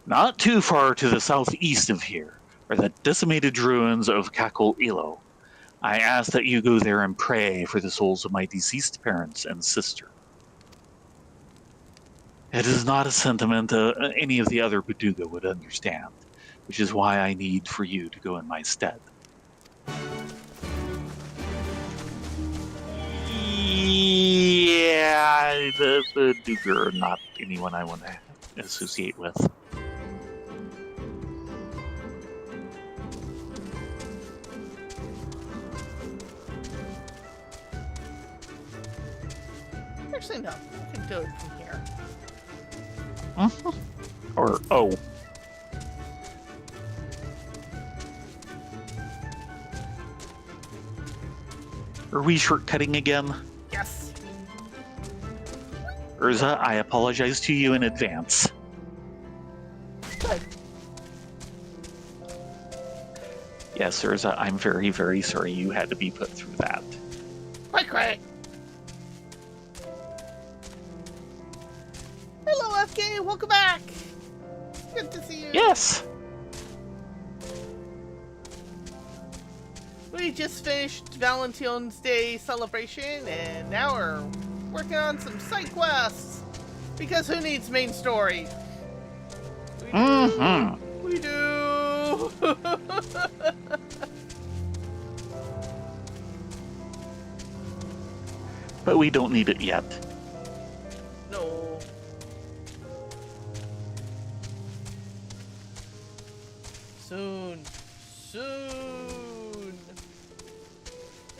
Not too far to the southeast of here are the decimated ruins of Kakul Ilo. I ask that you go there and pray for the souls of my deceased parents and sister. It is not a sentiment any of the other Baduga would understand, which is why I need for you to go in my stead. Yeah, the Baduga are not anyone I want to associate with. Actually, no. I can do it from here. Or, oh. Are we shortcutting again? Yes. Eorzea, I apologize to you in advance. Good. Yes, Eorzea, I'm very, very sorry you had to be put through that. Quite. Hello, FK. Welcome back. Good to see you. Yes! We just finished Valentine's Day celebration, and now we're working on some side quests. Because who needs main story? We do. Mm-hmm. We do. But we don't need it yet. No. Soon. Soon.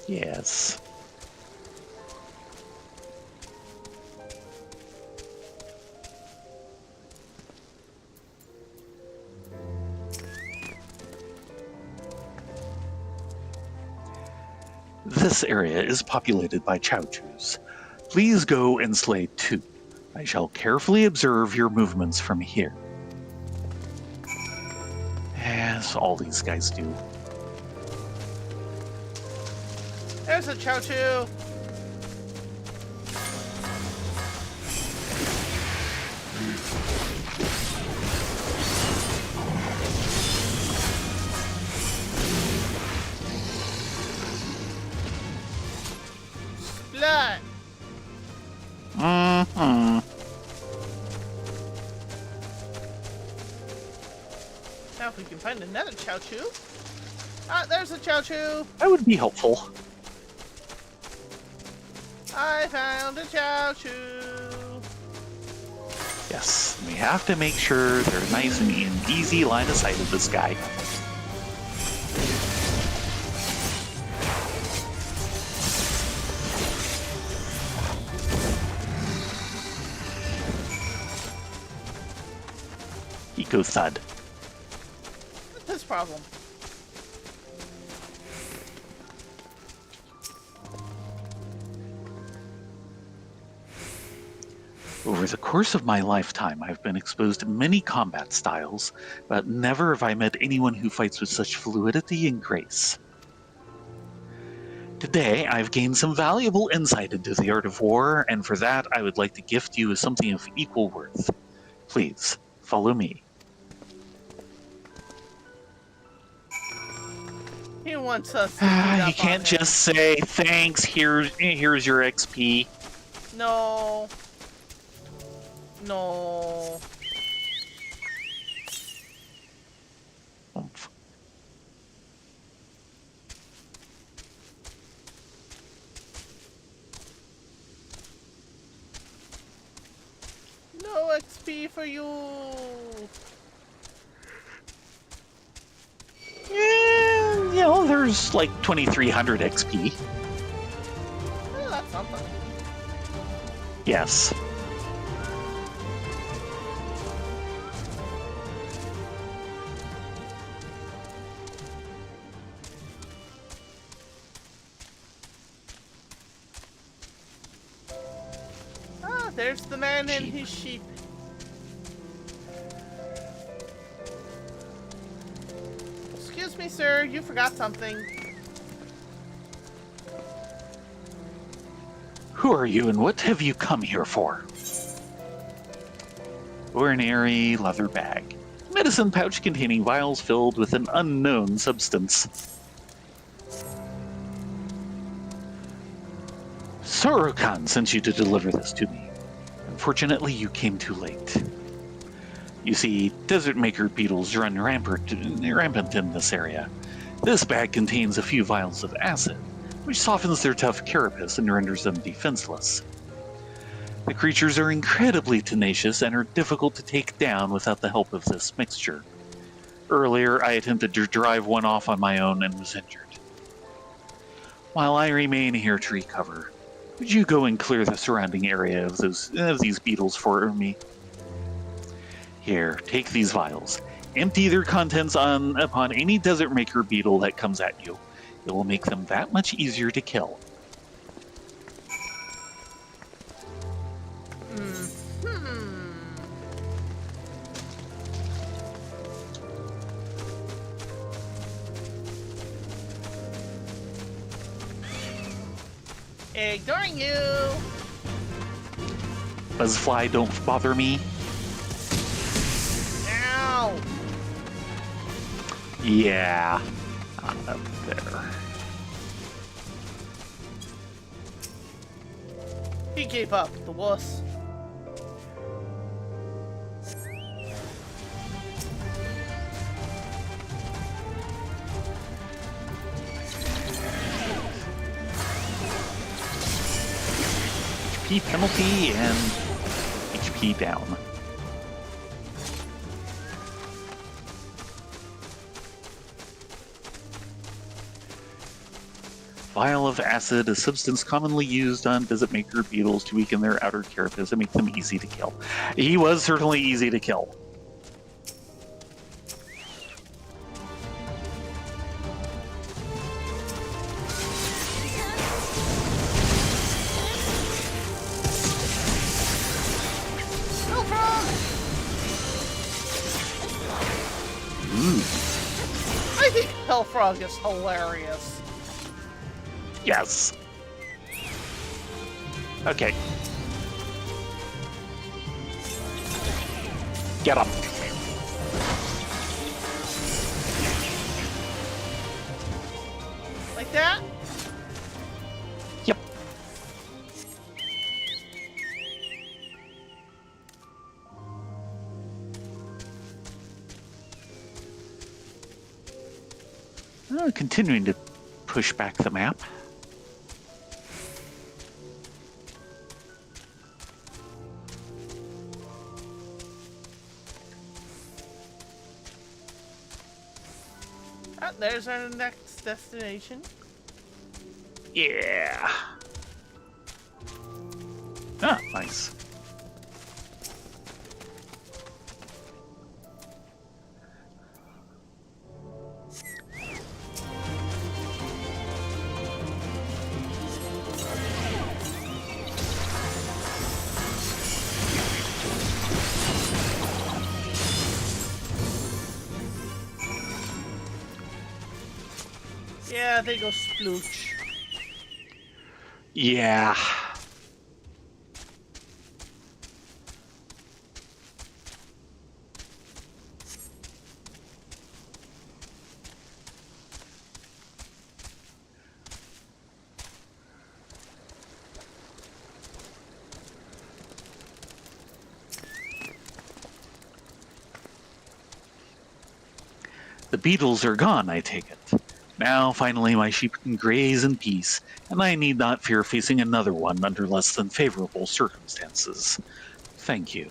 Yes. This area is populated by Chowchoos. Please go and slay 2. I shall carefully observe your movements from here. As all these guys do. There's a Chowchoo. Splat. Mm-hmm. Now if we can find another Chowchoo. Ah, there's a Chowchoo. That would be helpful. I found a Chowchoo. Yes, we have to make sure they're nice and in easy line of sight of this guy. Eco thud. What's his problem? Over the course of my lifetime, I've been exposed to many combat styles, but never have I met anyone who fights with such fluidity and grace. Today, I've gained some valuable insight into the art of war, and for that, I would like to gift you something of equal worth. Please, follow me. He wants us to beat up You can't on him. just say, thanks, here's your XP. No. No. Oomph. No XP for you. Yeah, there's like 2300 XP. Oh, that's something. Yes. Ah, there's the man and Sheep. his sheep. Excuse me, sir, you forgot something. Who are you and what have you come here for? Ordinary leather bag. Medicine pouch containing vials filled with an unknown substance. Sorokan sent you to deliver this to me. Unfortunately, you came too late. You see, desert maker beetles run rampant in this area. This bag contains a few vials of acid, which softens their tough carapace and renders them defenseless. The creatures are incredibly tenacious and are difficult to take down without the help of this mixture. Earlier, I attempted to drive one off on my own and was injured. While I remain here to recover, would you go and clear the surrounding area of these beetles for me? Here, take these vials. Empty their contents upon any desert maker beetle that comes at you. It will make them that much easier to kill. Ignoring you. Buzzfly, don't bother me. Ow. Yeah. Not up there. He gave up, the wuss. MP penalty and HP down. Vial of acid, a substance commonly used on visit maker beetles to weaken their outer carapace and make them easy to kill. He was certainly easy to kill. I think Hellfrog is hilarious. Yes. Okay. Get him. Like that? Yep. Continuing to push back the map. Oh, there's our next destination. Yeah. Ah, nice. Yeah, they go splooch. Yeah. The beetles are gone, I take it. Now, finally, my sheep can graze in peace, and I need not fear facing another one under less than favorable circumstances. Thank you.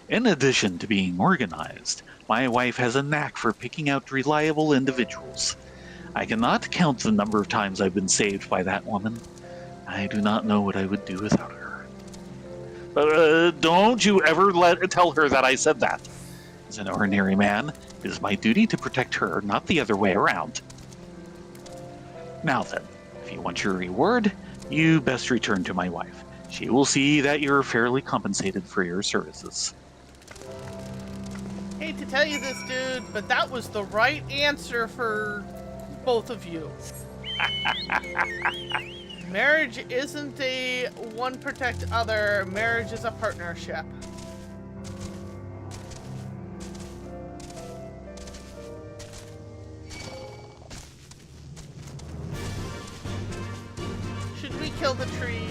In addition to being organized, my wife has a knack for picking out reliable individuals. I cannot count the number of times I've been saved by that woman. I do not know what I would do without her. Don't you ever tell her that I said that. As an ordinary man, it is my duty to protect her, not the other way around. Now then, if you want your reward, you best return to my wife. She will see that you're fairly compensated for your services. Hate to tell you this, dude, but that was the right answer for both of you. Marriage isn't a one protect other, marriage is a partnership. Should we kill the tree?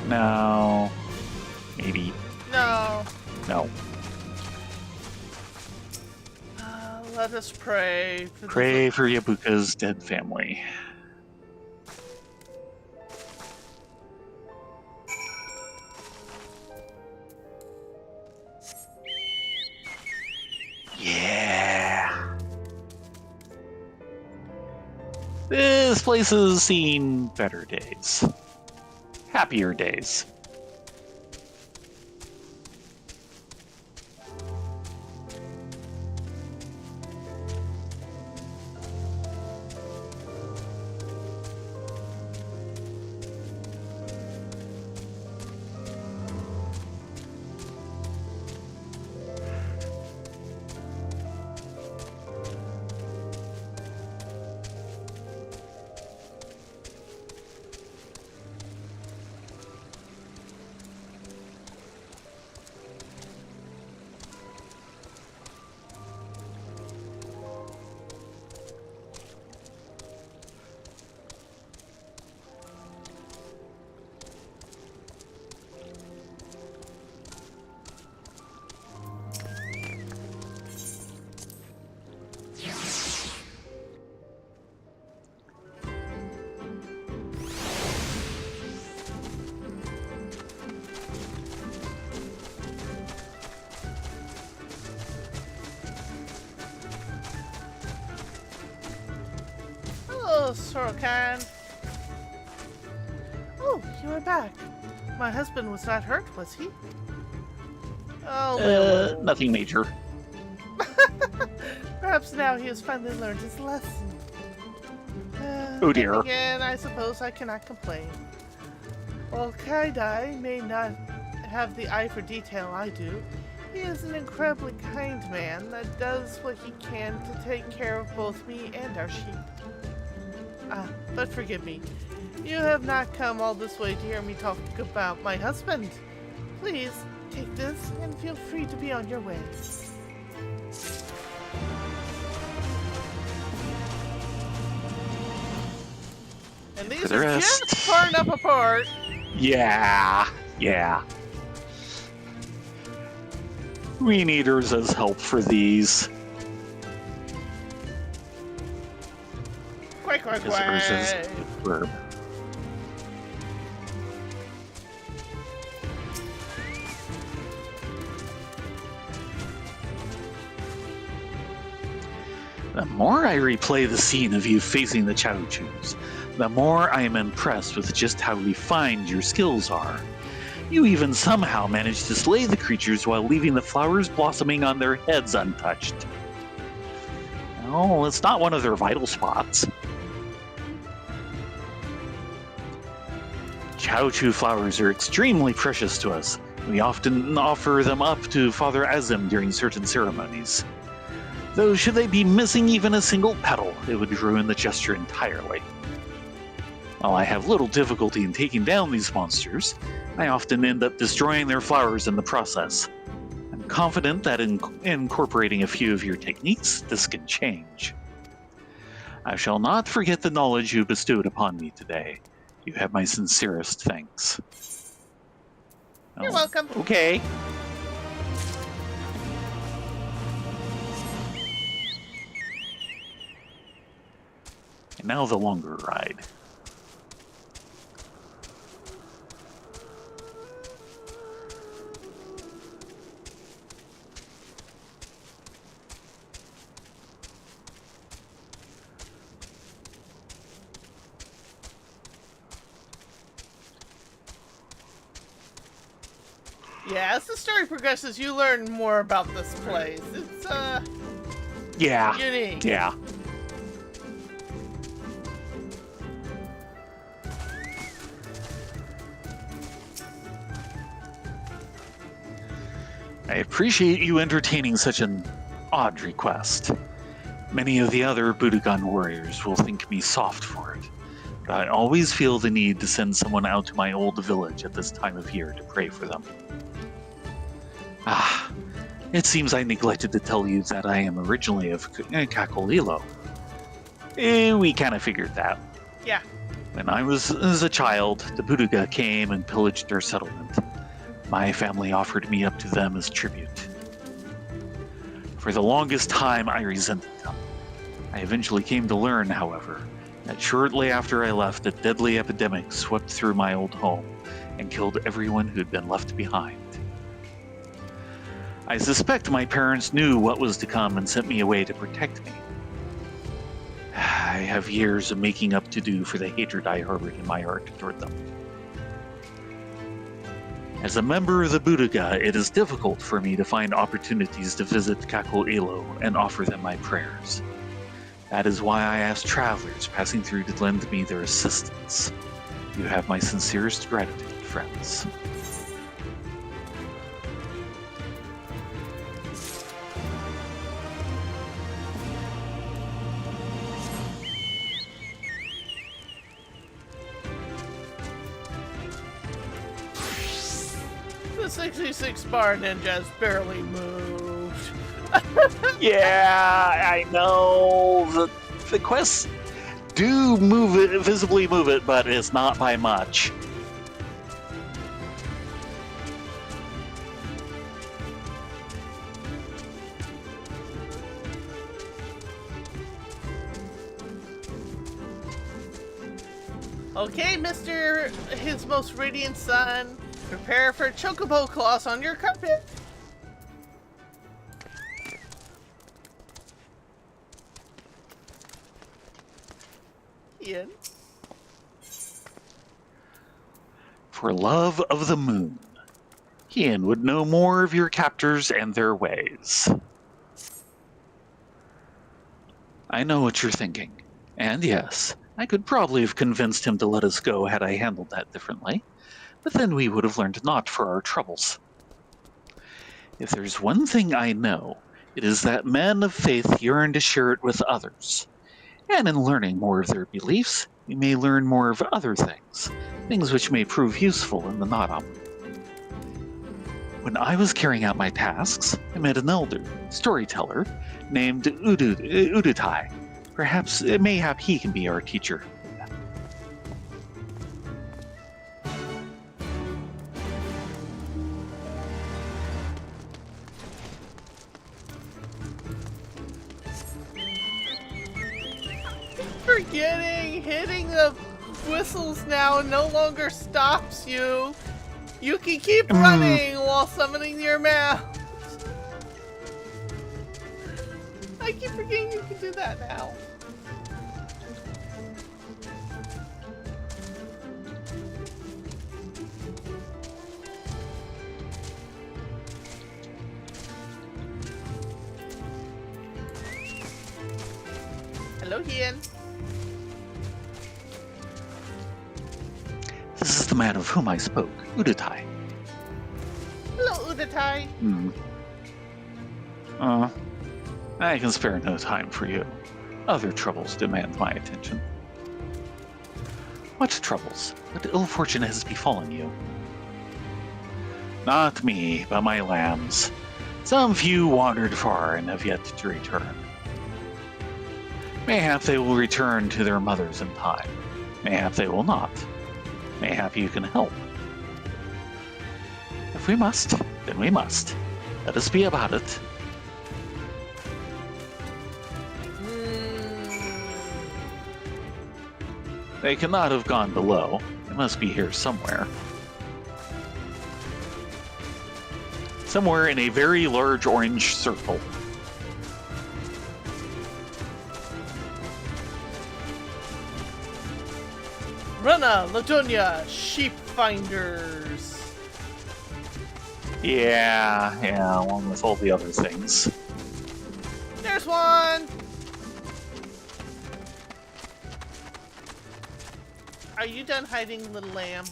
No. Maybe. No. No. Let us pray. Pray for Yabuka's dead family. Yeah. This place has seen better days. Happier days. Hello, Sorokan. Oh, you are back. My husband was not hurt, was he? Oh, no. Nothing major. Perhaps now he has finally learned his lesson. Oh dear. Again, I suppose I cannot complain. While Kaidai may not have the eye for detail I do, he is an incredibly kind man that does what he can to take care of both me and our sheep. But forgive me, you have not come all this way to hear me talk about my husband. Please, take this and feel free to be on your way. And these are just far enough apart. Yeah. We need Eorzea's help for these. Quack. Eorzea's verb. The more I replay the scene of you facing the Chao-Chus, the more I am impressed with just how refined your skills are. You even somehow managed to slay the creatures while leaving the flowers blossoming on their heads untouched. Oh, it's not one of their vital spots. Chao-Chu flowers are extremely precious to us. We often offer them up to Father Azim during certain ceremonies. Though should they be missing even a single petal, it would ruin the gesture entirely. While I have little difficulty in taking down these monsters, I often end up destroying their flowers in the process. I'm confident that in incorporating a few of your techniques, this can change. I shall not forget the knowledge you bestowed upon me today. You have my sincerest thanks. You're welcome. Okay. And now the longer ride. Yeah, as the story progresses, you learn more about this place. It's, unique. Yeah. I appreciate you entertaining such an odd request. Many of the other Budokan warriors will think me soft for it, but I always feel the need to send someone out to my old village at this time of year to pray for them. It seems I neglected to tell you that I am originally of Kakolilo. We kind of figured that. Yeah. When I was a child, the Buduga came and pillaged their settlement. My family offered me up to them as tribute. For the longest time, I resented them. I eventually came to learn, however, that shortly after I left, a deadly epidemic swept through my old home and killed everyone who had been left behind. I suspect my parents knew what was to come and sent me away to protect me. I have years of making up to do for the hatred I harbored in my heart toward them. As a member of the Budoga, it is difficult for me to find opportunities to visit Kakolilo and offer them my prayers. That is why I ask travelers passing through to lend me their assistance. You have my sincerest gratitude, friends. The 66 bar ninjas barely moved. Yeah, I know. The quests do move it, visibly move it, but it's not by much. Okay, Mr. His Most Radiant Son, prepare for chocobo claws on your carpet. Ian. For love of the moon, Ian would know more of your captors and their ways. I know what you're thinking. And yes, I could probably have convinced him to let us go had I handled that differently, but then we would have learned not for our troubles. If there's one thing I know, it is that men of faith yearn to share it with others. And in learning more of their beliefs, we may learn more of other things which may prove useful in the Nadam. When I was carrying out my tasks, I met an elder, storyteller, named Udutai. Mayhap he can be our teacher. Forgetting hitting the whistles now no longer stops you. You can keep running while summoning your mouth. I keep forgetting you can do that now. Hello, Ian. This is the man of whom I spoke, Udutai. Hello, Udatai. I can spare no time for you. Other troubles demand my attention. What troubles? What ill fortune has befallen you? Not me, but my lambs. Some few wandered far and have yet to return. Mayhap they will return to their mothers in time. Mayhap they will not. Mayhap you can help. If we must, then we must. Let us be about it. They cannot have gone below. They must be here somewhere. Somewhere in a very large orange circle. Rana, Latonia, sheep finders. Yeah, along with all the other things. There's one. Are you done hiding, little lamb?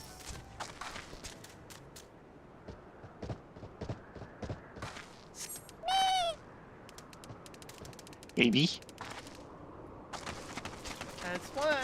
Maybe. That's one.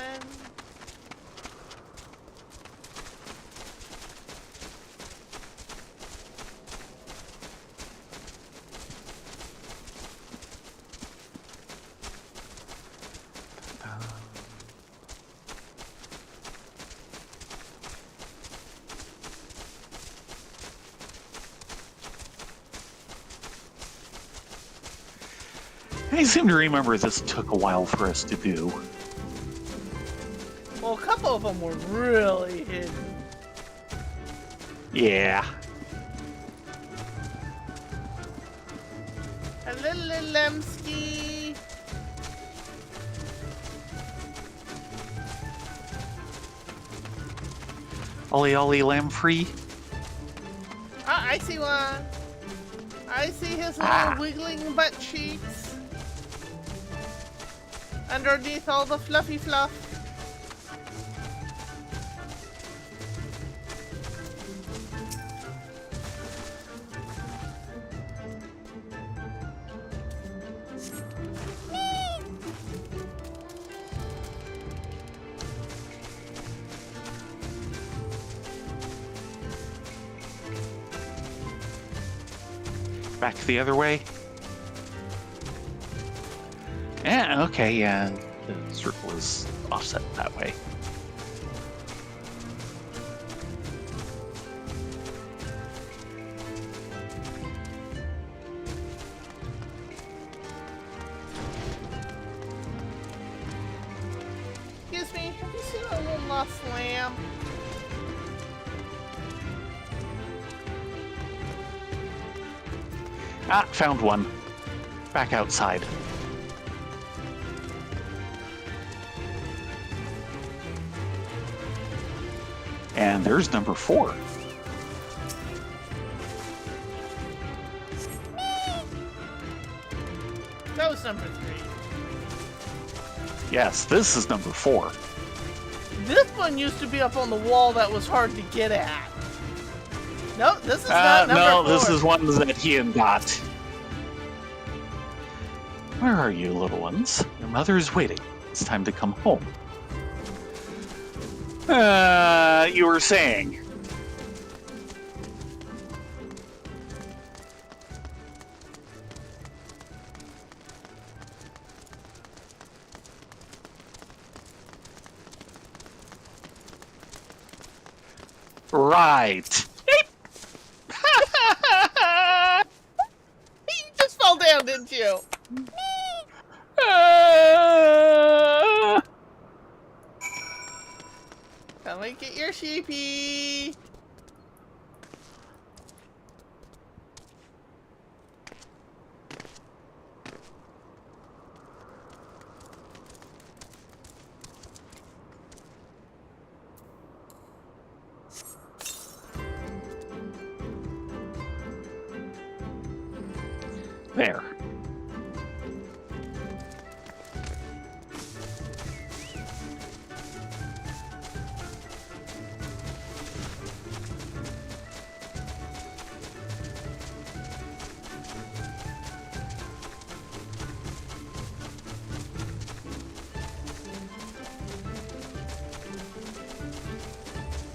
I seem to remember this took a while for us to do. Well, a couple of them were really hidden. Yeah. A little Lemsky. Ollie lamb free. Ah, I see one. I see his little wiggling butt cheeks. Underneath all the fluffy fluff. Back the other way. Yeah, okay, yeah. The circle is offset that way. Excuse me, have you seen a little lost lamb? Ah, found one. Back outside. And there's number 4. That was number 3. Yes, this is number 4. This one used to be up on the wall that was hard to get at. No, this is not number 4. No, this is one that Ian got. Where are you, little ones? Your mother is waiting. It's time to come home. You were saying? Right. You just fell down, didn't you? Come and get your sheepy. There.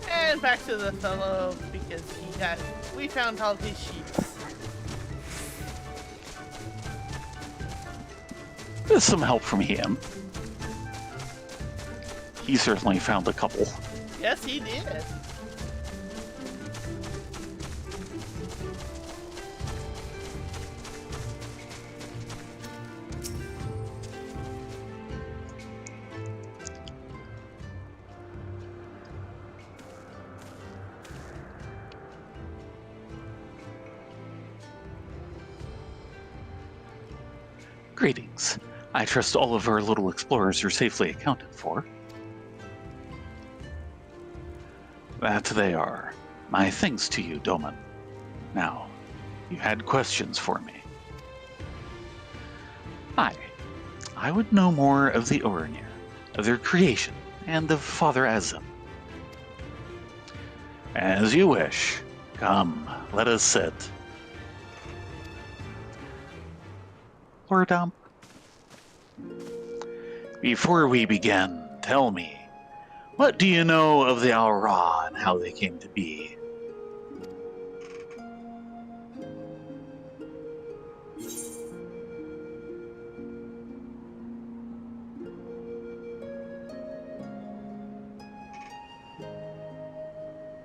And back to the fellow because we found all his sheep. With some help from him. He certainly found a couple. Yes, he did. Greetings. I trust all of our little explorers are safely accounted for. That they are. My thanks to you, Doman. Now, you had questions for me. I would know more of the Orenir, of their creation, and of Father Azim. As you wish. Come, let us sit. Lord Dump. Before we begin, tell me, what do you know of the Aura and how they came to be?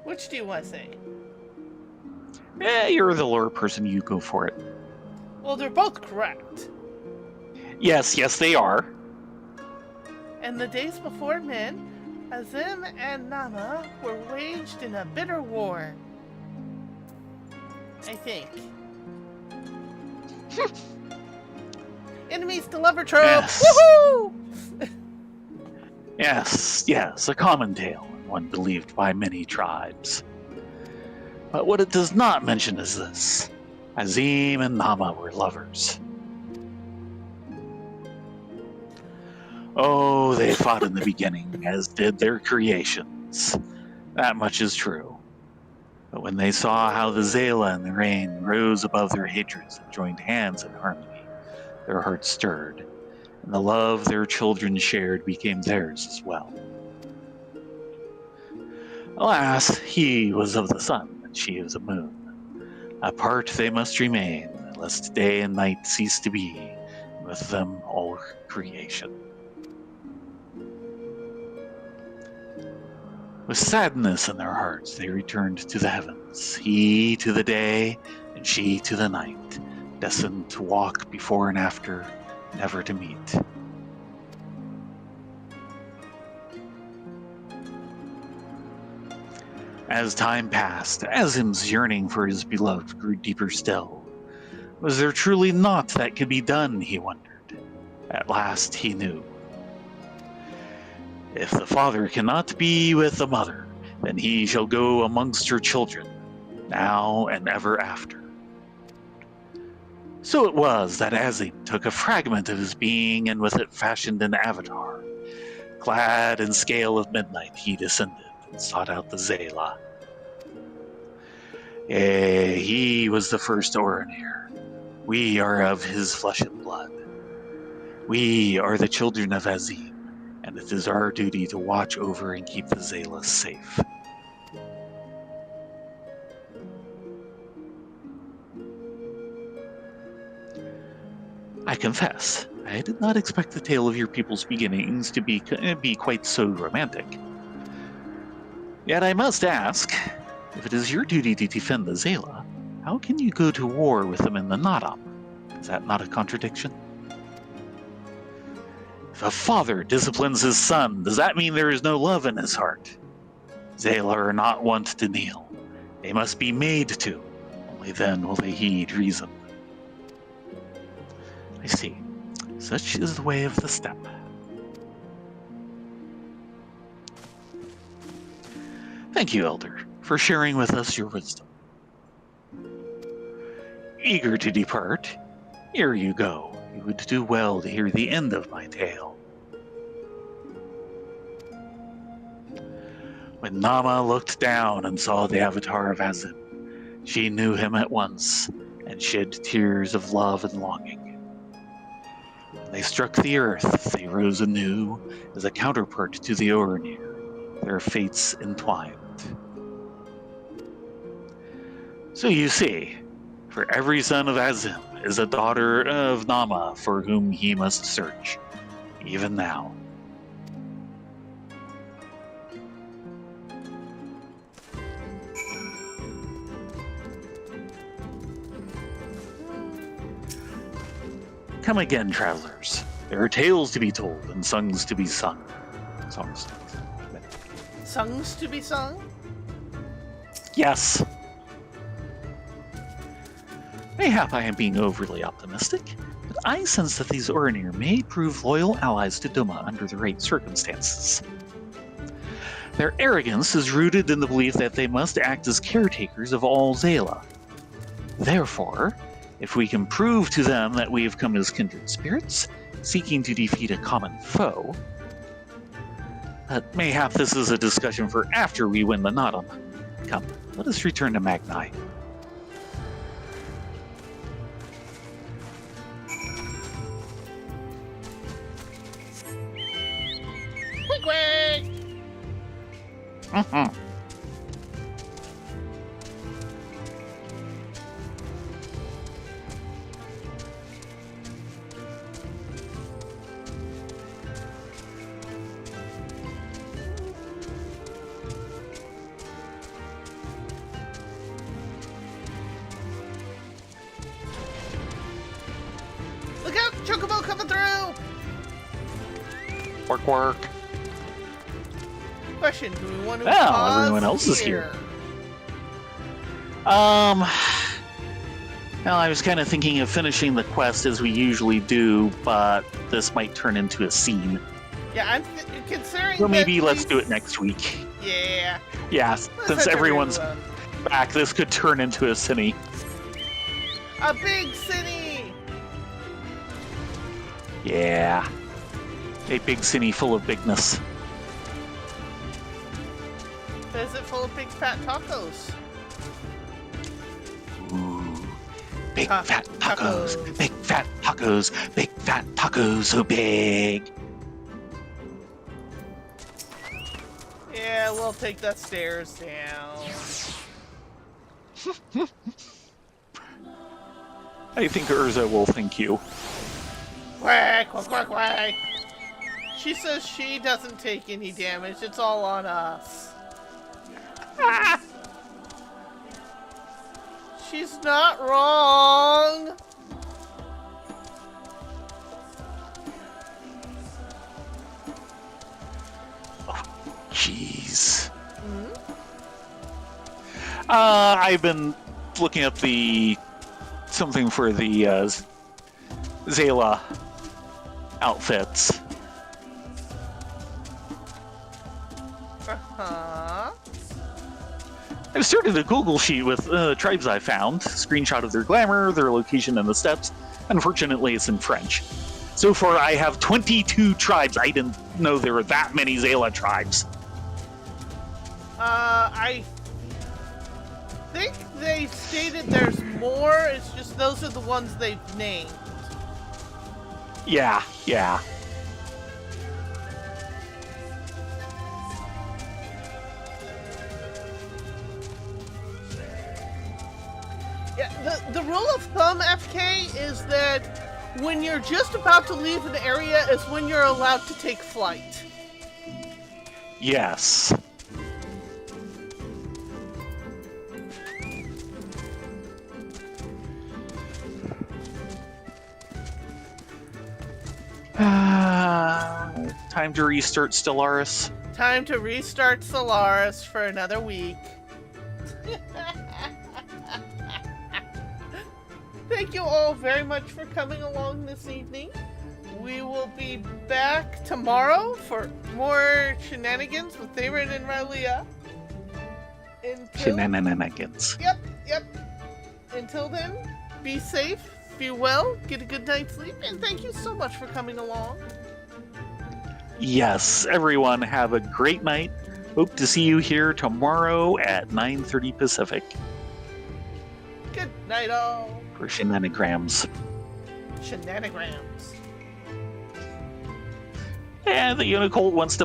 Which do you want to say? You're the lore person, you go for it. Well, they're both correct. Yes, they are. In the days before men, Azim and Nama were waged in a bitter war. I think. Enemies to lover trope! Yes. Woohoo! Yes, a common tale, one believed by many tribes. But what it does not mention is this. Azim and Nama were lovers. Oh, they fought in the beginning, as did their creations. That much is true. But when they saw how the Zayla and the Rain rose above their hatreds and joined hands in harmony, their hearts stirred, and the love their children shared became theirs as well. Alas, he was of the sun, and she of the moon. Apart they must remain, lest day and night cease to be, and with them all creation. With sadness in their hearts, they returned to the heavens, he to the day, and she to the night, destined to walk before and after, never to meet. As time passed, Azim's yearning for his beloved grew deeper still. Was there truly naught that could be done, he wondered. At last he knew. If the father cannot be with the mother, then he shall go amongst your children, now and ever after. So it was that Azim took a fragment of his being and with it fashioned an avatar. Clad in scale of midnight, he descended and sought out the Zela. He was the first Oranir. We are of his flesh and blood. We are the children of Azim, and it is our duty to watch over and keep the Zela safe. I confess, I did not expect the tale of your people's beginnings to be quite so romantic. Yet I must ask, if it is your duty to defend the Zela, how can you go to war with them in the Nadam? Is that not a contradiction? If a father disciplines his son, does that mean there is no love in his heart? Zela are not wont to kneel. They must be made to. Only then will they heed reason. I see. Such is the way of the steppe. Thank you, Elder, for sharing with us your wisdom. Eager to depart, here you go. You would do well to hear the end of my tale. When Nama looked down and saw the avatar of Azim, she knew him at once and shed tears of love and longing. When they struck the earth, they rose anew as a counterpart to the Oranir, their fates entwined. So you see, for every son of Azim is a daughter of Nama for whom he must search, even now. Come again, travelers. There are tales to be told and songs to be sung. Songs. Songs to be sung? Yes. Mayhap I am being overly optimistic, but I sense that these Oranir may prove loyal allies to Duma under the right circumstances. Their arrogance is rooted in the belief that they must act as caretakers of all Zela. Therefore, if we can prove to them that we have come as kindred spirits, seeking to defeat a common foe, but mayhap this is a discussion for after we win the Nadam. Come, let us return to Magni. Quick! Mm-hmm. Look out! Chocobo coming through! Work. Question, do we want to Well, pause everyone else is here. Well, I was kind of thinking of finishing the quest as we usually do, but this might turn into a scene. Yeah, I'm considering. So maybe that let's do it next week. Yeah. Yeah, Let's since have everyone's everyone. back, this could turn into a cine. A big city. Yeah. A big cine full of bigness. Is it full of big fat tacos? Ooh. Big Ta- fat tacos. tacos. Big fat tacos. Big fat tacos so big. Yeah, we'll take the stairs down. I think Eorzea will thank you. Quack, quack, quack, quack. She says she doesn't take any damage. It's all on us. She's not wrong. Jeez. Hmm? I've been looking up something for the Zela outfits. Uh-huh. I've started a Google sheet with tribes I found, screenshot of their glamour, their location in the steppes. Unfortunately, it's in French. So far, I have 22 tribes. I didn't know there were that many Zala tribes. I think they stated there's more. It's just those are the ones they've named. Yeah. Yeah, the rule of thumb, FK, is that when you're just about to leave an area is when you're allowed to take flight. Yes. Time to restart Stellaris. Time to restart Solaris for another week. Thank you all very much for coming along this evening. We will be back tomorrow for more shenanigans with Theron and Rylea. Shenanigans. Yep. Until then, be safe, be well, get a good night's sleep, and thank you so much for coming along. Yes, everyone have a great night. Hope to see you here tomorrow at 9:30 Pacific Good night, all. for Shenanigrams. Shenanigrams. And the Unicult wants to